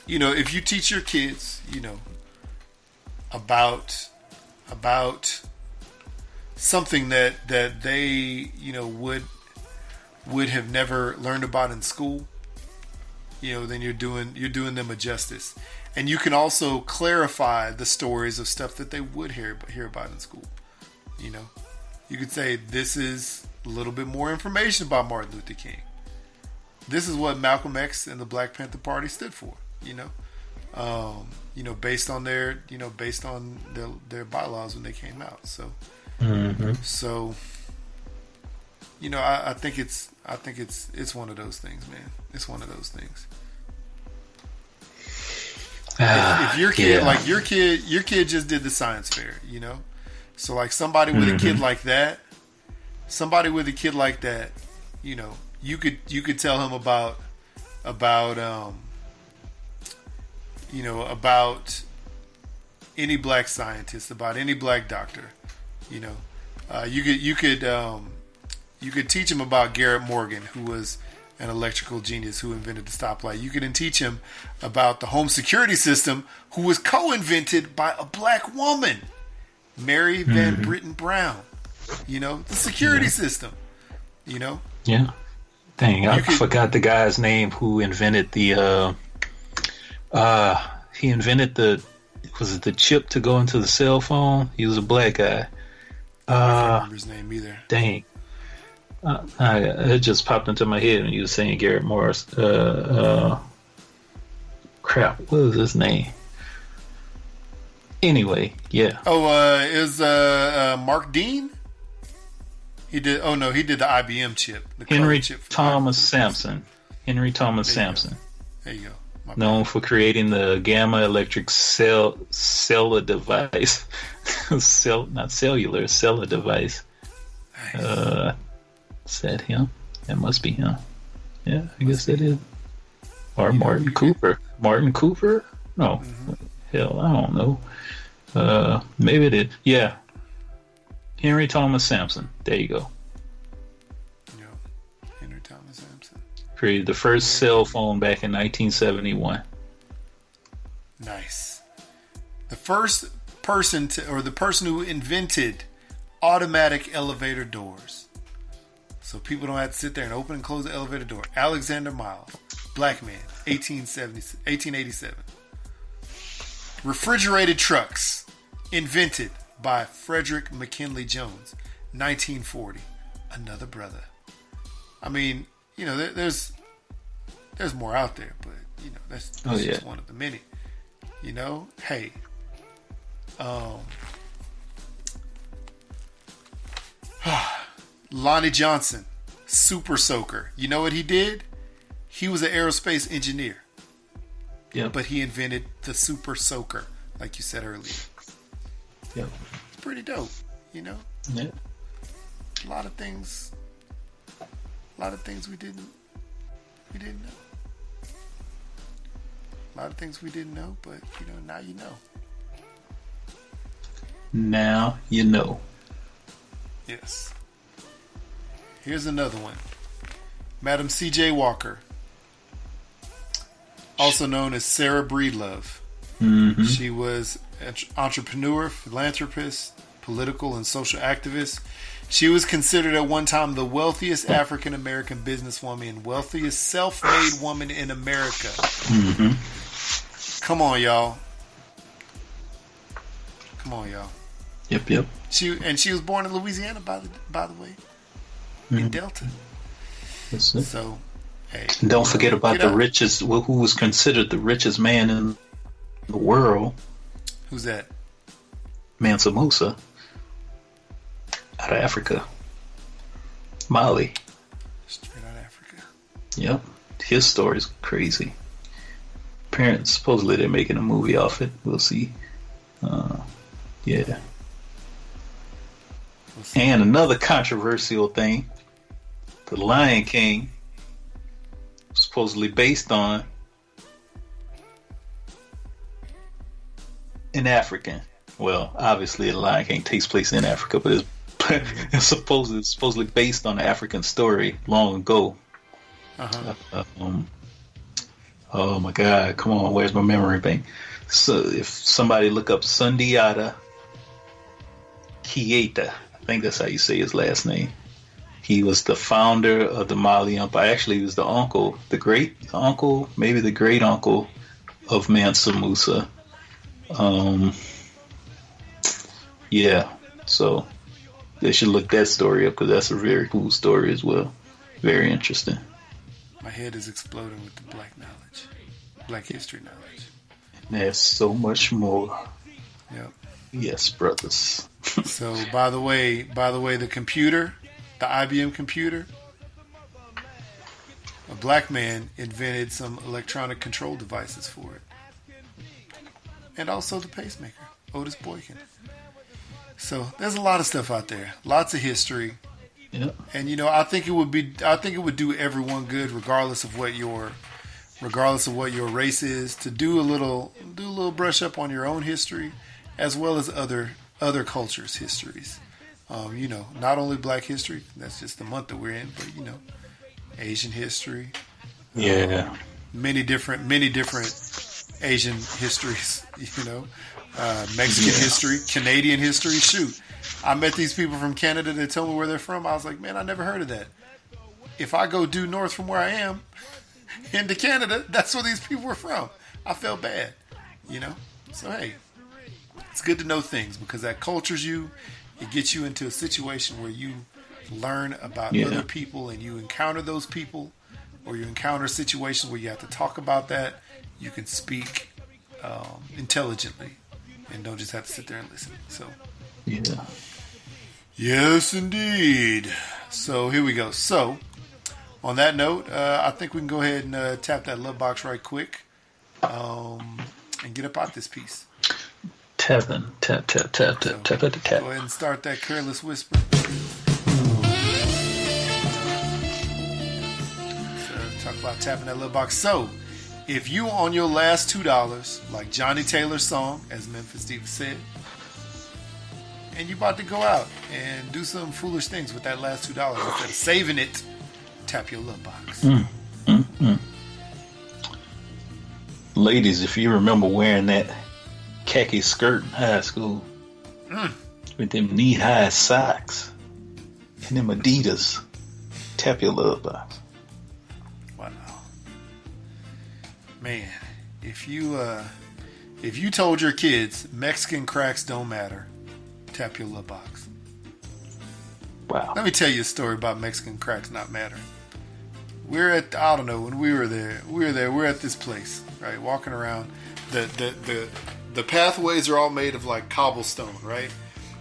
you know, if you teach your kids, you know, about something that they, you know, would have never learned about in school, you know, then you're doing them a justice. And you can also clarify the stories of stuff that they would hear about in school. You know, you could say, this is a little bit more information about Martin Luther King. This is what Malcolm X and the Black Panther Party stood for. You know, based on their bylaws when they came out. So, so, you know, I think it's one of those things, man. It's one of those things. If your kid, like your kid just did the science fair, you know, so like somebody with a kid like that, you know, you could tell him about you know, about any black scientist, about any black doctor, you know, you could teach him about Garrett Morgan, who was an electrical genius who invented the stoplight. You could teach him about the home security system, who was co-invented by a black woman, Mary Van Britten Brown. You know, the security system. You know. Yeah. Dang, I forgot the guy's name who invented the. He invented was it the chip to go into the cell phone? He was a black guy. I can't remember his name either. Dang. It just popped into my head when you were saying Garrett Morris. Crap, what was his name? Anyway, yeah. Oh, it was Mark Dean? He did the IBM chip. Henry Thomas Sampson. Henry Thomas Sampson. There you go. Known for creating the gamma electric cellular device. Not cellular, cellular device. Nice. Is that him? That must be him. Yeah, I guess that is. Or Martin Cooper. Martin Cooper? No. Hell, I don't know. Maybe it is. Yeah. Henry Thomas Sampson. There you go. Yeah. Henry Thomas Sampson. Created the first cell phone back in 1971. Nice. The first person the person who invented automatic elevator doors. So people don't have to sit there and open and close the elevator door. Alexander Miles, black man, 1887. Refrigerated trucks, invented by Frederick McKinley Jones, 1940. Another brother. I mean, you know, there's more out there, but you know, that's just one of the many. You know, hey, Lonnie Johnson, super soaker. You know what he did? He was an aerospace engineer. Yeah. But he invented the super soaker, like you said earlier. Yeah. It's pretty dope, you know? Yeah. A lot of things we didn't know. A lot of things we didn't know, but you know, now you know. Now you know. Yes. Here's another one. Madam C.J. Walker, also known as Sarah Breedlove. She was an entrepreneur, philanthropist, political and social activist. She was considered at one time the wealthiest African American businesswoman and wealthiest self-made woman in America. Come on, y'all. Yep. She was born in Louisiana, by the way. In Delta. That's it. So, hey. And don't forget about the richest, who was considered the richest man in the world. Who's that? Mansa Musa. Out of Africa. Mali. Yep. His story's crazy. Parents, supposedly they're making a movie off it. We'll see. Yeah. And another controversial thing, The Lion King, supposedly based on an African. Well, obviously, The Lion King takes place in Africa, but it's supposedly based on an African story long ago. Oh my God! Come on, where's my memory bank? So, if somebody look up Sundiata Keita, I think that's how you say his last name. He was the founder of the Mali Empire. Actually, he was the uncle, the great uncle, maybe the great uncle of Mansa Musa. Yeah, so they should look that story up because that's a very cool story as well. Very interesting. My head is exploding with the black knowledge, black history knowledge. And there's so much more. Yep. Yes, brothers. So, by the way, the computer, the IBM computer, a black man invented some electronic control devices for it, and also the pacemaker, Otis Boykin. So there's a lot of stuff out there, lots of history. Yeah. And I think it would do everyone good, regardless of what your race is, to do a little brush up on your own history, as well as other cultures' histories. Not only Black history, that's just the month that we're in, but Asian history. Yeah. Many different Asian histories. Mexican history, Canadian history. Shoot, I met these people from Canada that told me where they're from. I was like, man, I never heard of that. If I go due north from where I am into Canada, that's where these people were from. I felt bad, So hey, it's good to know things because that cultures you. It gets you into a situation where you learn about other people and you encounter those people, or you encounter situations where you have to talk about that. You can speak intelligently and don't just have to sit there and listen. So, yeah. Yes, indeed. So here we go. So, on that note, I think we can go ahead and tap that love box right quick and get up out this piece. Tapping. Tap. Go ahead and start that careless whisper. So, talk about tapping that love box. So, if you on your last $2, like Johnny Taylor's song, as Memphis Diva said, and you about to go out and do some foolish things with that last $2 instead of saving it, tap your love box. Ladies, if you remember wearing that khaki skirt in high school with them knee-high socks and them Adidas, tap your love box. Wow. Man, if you told your kids Mexican cracks don't matter, tap your love box. Wow. Let me tell you a story about Mexican cracks not mattering. We're at, I don't know, when we were there, we're at this place, right? Walking around. The pathways are all made of like cobblestone, right?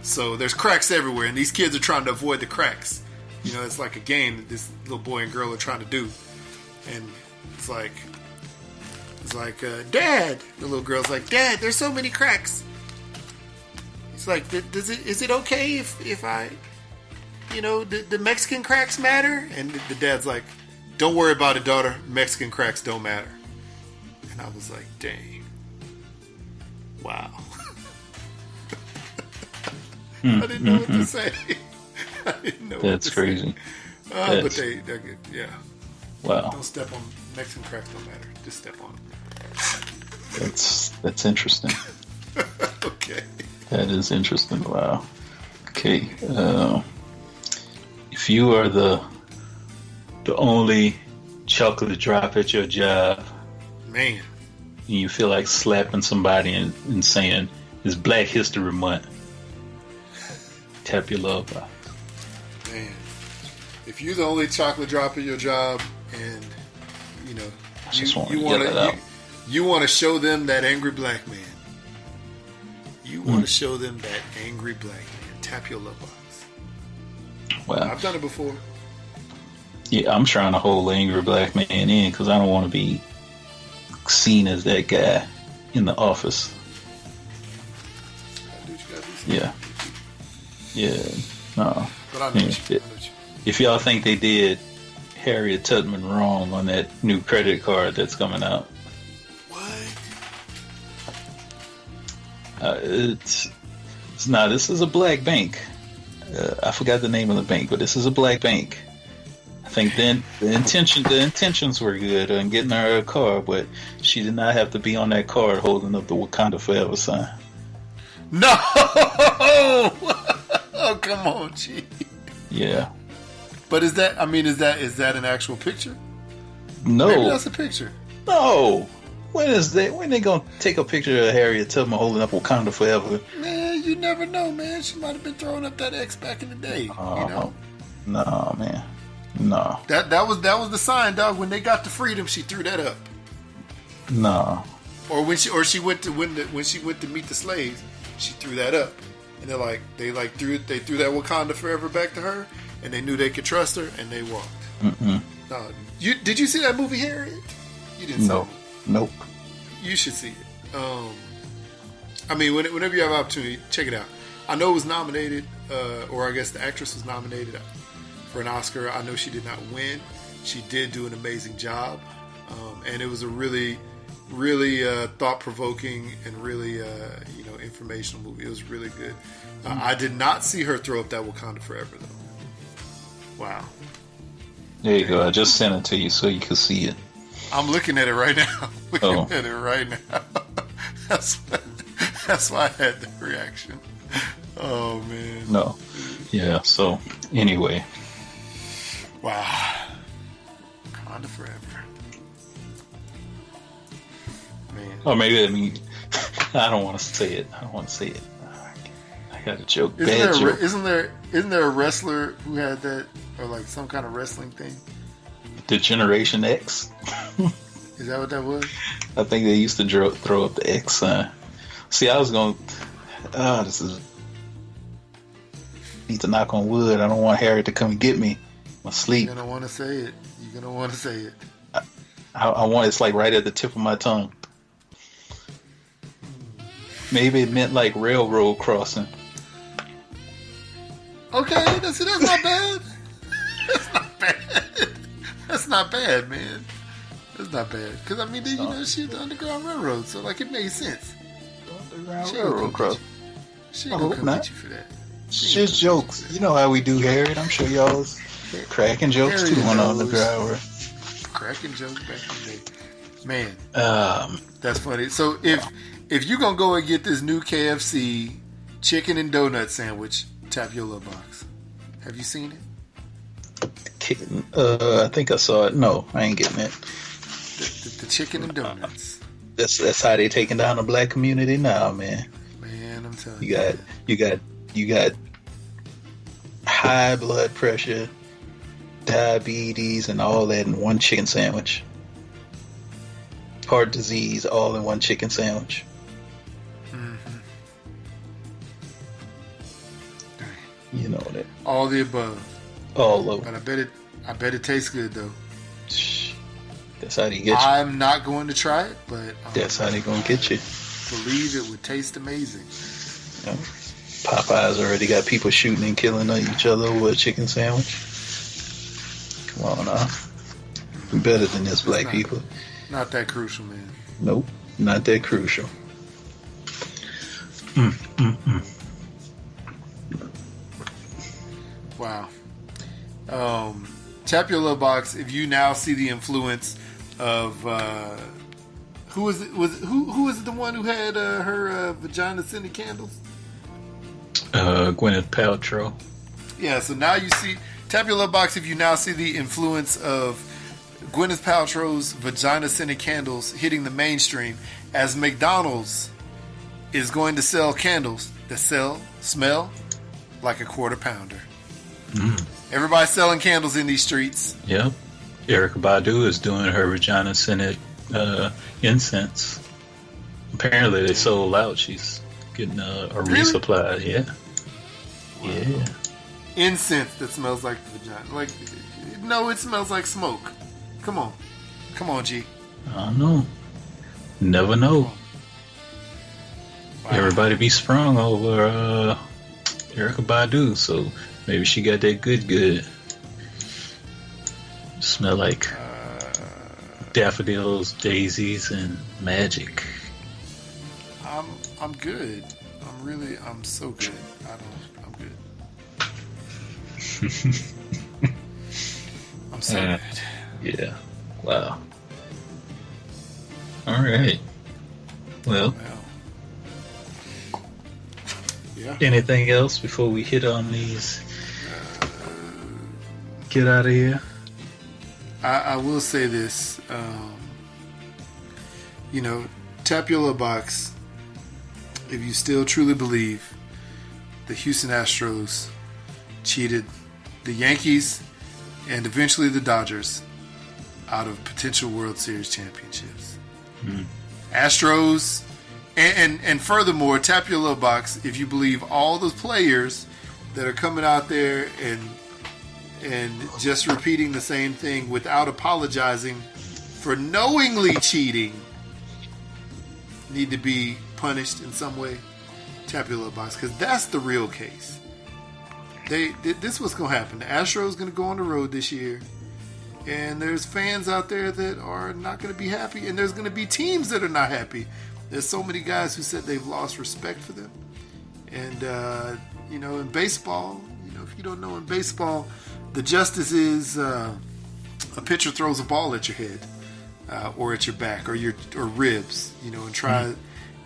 So there's cracks everywhere, and these kids are trying to avoid the cracks. It's like a game that this little boy and girl are trying to do. And it's like, Dad, the little girl's like, Dad, there's so many cracks. It's like, is it okay if I, the Mexican cracks matter? And the dad's like, don't worry about it, daughter. Mexican cracks don't matter. And I was like, dang. Wow. I didn't know what to say. I didn't know That's crazy. But they're good. Yeah. Wow. Don't step on Mexican cracks. Don't matter. Just step on them. That's interesting. Okay. That is interesting. Wow. Okay. If you are the only chocolate drop at your job, man, and you feel like slapping somebody and saying it's Black History Month, tap your love box. Man, if you're the only chocolate drop at your job, and you want to show them that angry black man. You want to show them that angry black man. Tap your love box. Wow. I've done it before. Yeah, I'm trying to hold an angry black man in because I don't want to be seen as that guy in the office. Yeah. Yeah. No. But I know you. If y'all think they did Harriet Tubman wrong on that new credit card that's coming out. What? It's not. This is a black bank. I forgot the name of the bank, but this is a black bank. I think then the intentions were good in getting her a card, but she did not have to be on that card holding up the Wakanda Forever sign. No! Oh, come on, G. Yeah. But is that an actual picture? No. Maybe that's a picture. No. When they gonna take a picture of Harriet Tubman holding up Wakanda Forever? Man, you never know, man. She might have been throwing up that X back in the day. You know? No, man. No. That was the sign, dog. When they got the freedom, she threw that up. No. Or when she went to meet the slaves, she threw that up. And they threw that Wakanda Forever back to her, and they knew they could trust her, and they walked. Mm-mm. No, did you see that movie Harriet? You didn't. No. Nope. You should see it. Whenever you have an opportunity, check it out. I know it was nominated, or I guess the actress was nominated for an Oscar. I know she did not win. She did do an amazing job, and it was a really, really thought-provoking and really, informational movie. It was really good. I did not see her throw up that Wakanda Forever, though. Wow. There you go. I just sent it to you so you can see it. I'm looking at it right now. That's why I had the reaction. Oh, man. No. Yeah, so, anyway. Wow. Wakanda Forever. Man. Or maybe, I don't want to say it. I got a joke. Isn't there a wrestler who had that, or like some kind of wrestling thing? The Generation X. Is that what that was? I think they used to throw up the X sign. See, I was going. Need to knock on wood. I don't want Harry to come and get me. I'm asleep. You're gonna want to say it. I want. It's like right at the tip of my tongue. Maybe it meant like railroad crossing. Okay, that's not bad. That's not bad, man. That's not bad. Because, she's the Underground Railroad, so, it made sense. Underground Railroad crossing. She ain't gonna come at you for that. It's just jokes. You know how we do, Harriet. I'm sure y'all was cracking jokes, too, on Underground Railroad. Cracking jokes back in the day. Man, that's funny. So, if you're going to go and get this new KFC chicken and donut sandwich, tap your little box. Have you seen it? I think I saw it. No, I ain't getting it. The chicken and donuts. That's how they taking down the black community now, man. Man, I'm telling you. You got high blood pressure, diabetes, and all that in one chicken sandwich. Heart disease, all in one chicken sandwich. Mm-hmm. You know that. All the above. All over. But I bet it tastes good though. That's how they get you. I'm not going to try it, but that's how they gonna get you. Believe it would taste amazing. Yeah. Popeyes already got people shooting and killing each other over a chicken sandwich. Come on now. We're better than this, black people. Not that crucial, man. Nope, not that crucial. Wow. Tap your little box if you now see the influence of who was it? Who was it? The one who had her vagina scented candles? Gwyneth Paltrow. Yeah. So now you see. Tap your little box if you now see the influence of Gwyneth Paltrow's vagina scented candles hitting the mainstream, as McDonald's is going to sell candles that smell like a quarter pounder. Everybody's selling candles in these streets. Yep. Erykah Badu is doing her vagina scented incense. Apparently they sold out. She's getting a resupply. Yeah. Wow. Yeah. Incense that smells like the vagina. Like, know it smells like smoke? Come on. Come on, G. I don't know. Never know. Wow. Everybody be sprung over Erykah Badu, so maybe she got that good. Smell like daffodils, daisies, and magic. I'm good. I'm so good. I'm good. I'm so good. Yeah. Wow. All right. Well. Yeah. Anything else before we hit on these? Get out of here. I will say this. Tap your little box if you still truly believe the Houston Astros cheated the Yankees and eventually the Dodgers out of potential World Series championships. Astros, and furthermore, tap your little box if you believe all those players that are coming out there and just repeating the same thing without apologizing for knowingly cheating need to be punished in some way. Tap your little box, because that's the real case. This what's going to happen. The Astros going to go on the road this year, and there's fans out there that are not going to be happy, and there's going to be teams that are not happy. There's so many guys who said they've lost respect for them. And, in baseball, if you don't know, in baseball, the justice is a pitcher throws a ball at your head or at your back or ribs,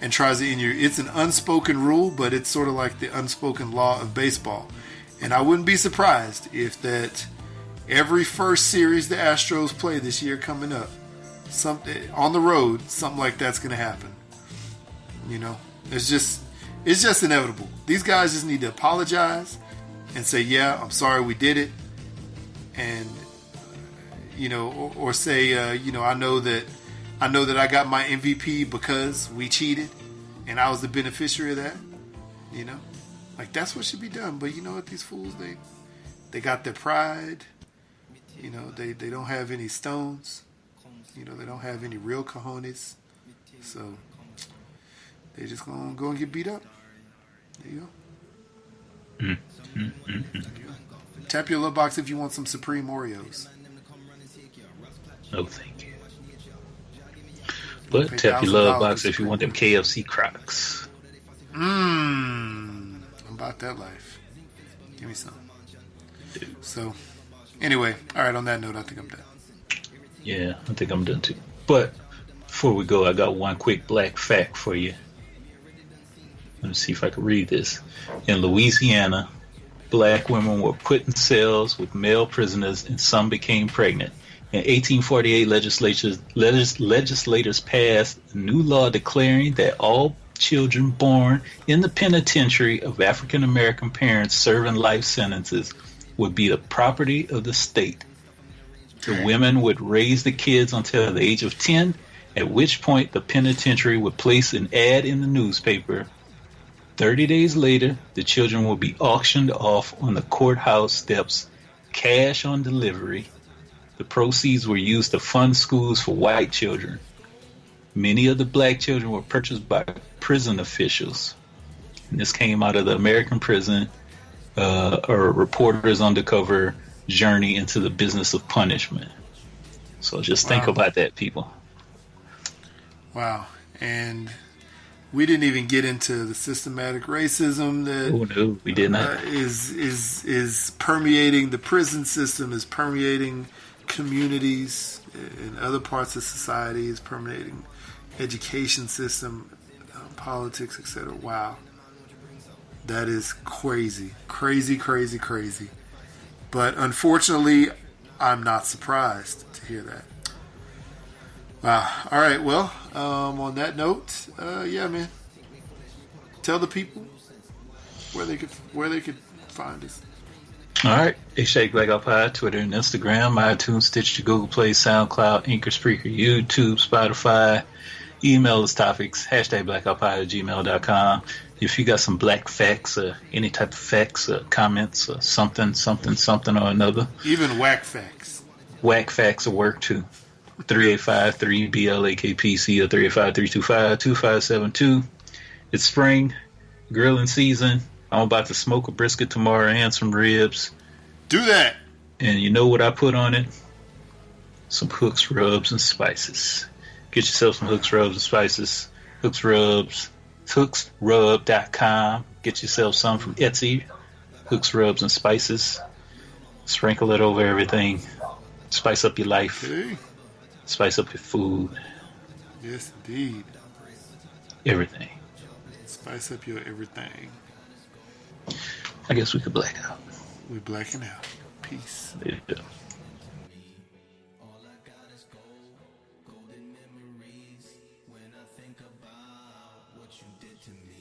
and tries it in your. It's an unspoken rule, but it's sort of like the unspoken law of baseball. And I wouldn't be surprised if that every first series the Astros play this year coming up, on the road, something like that's going to happen. It's just inevitable. These guys just need to apologize and say, yeah, I'm sorry we did it. And, or say, I know that I got my MVP because we cheated and I was the beneficiary of that. Like that's what should be done. But you know what? These fools, they got their pride. They don't have any stones. They don't have any real cojones. So they just gonna go and get beat up. There you go. There you go. Tap your little box if you want some Supreme Oreos. No, thank you. But tap your love box if you want them KFC Crocs. I'm about that life. Give me some. So, anyway, all right, on that note, I think I'm done. Yeah, I think I'm done too. But before we go, I got one quick black fact for you. Let me see if I can read this. In Louisiana, black women were put in cells with male prisoners and some became pregnant. In 1848, legislators passed a new law declaring that all children born in the penitentiary of African American parents serving life sentences would be the property of the state. The women would raise the kids until the age of 10, at which point the penitentiary would place an ad in the newspaper. 30 days later, the children would be auctioned off on the courthouse steps, cash on delivery. The proceeds were used to fund schools for white children. Many of the black children were purchased by prison officials. And this came out of the American prison, or reporter's undercover journey into the business of punishment. So just think about that, people. Wow. And we didn't even get into the systematic racism that no, we did not. Is permeating the prison system, is permeating communities in other parts of society, is permeating education system, politics, etc. Wow. That is crazy. Crazy. But unfortunately, I'm not surprised to hear that. Wow. All right. Well, on that note, yeah, man. Tell the people where they could find us. All right. Shake Black Up High, Twitter and Instagram, iTunes, Stitcher, Google Play, SoundCloud, Anchor, Spreaker, YouTube, Spotify. Email us topics, #BlackUpHigh@gmail.com. If you got some black facts or any type of facts or comments or something or another, Even whack facts. whack facts will work too. 385-3BLAKPC or 385-325-2572. It's spring, grilling season. I'm about to smoke a brisket tomorrow and some ribs. Do that. And you know what I put on it? Some Hooks Rubs and Spices. Get yourself some Hooks Rubs and Spices. Hooks Rubs. HooksRub.com. Get yourself some from Etsy. Hooks Rubs and Spices. Sprinkle it over everything. Spice up your life. Okay. Spice up your food. Yes, indeed. Everything. Spice up your everything. I guess we could black out. We blacking out. Peace. Yeah. Golden memories when I think about what you did to me.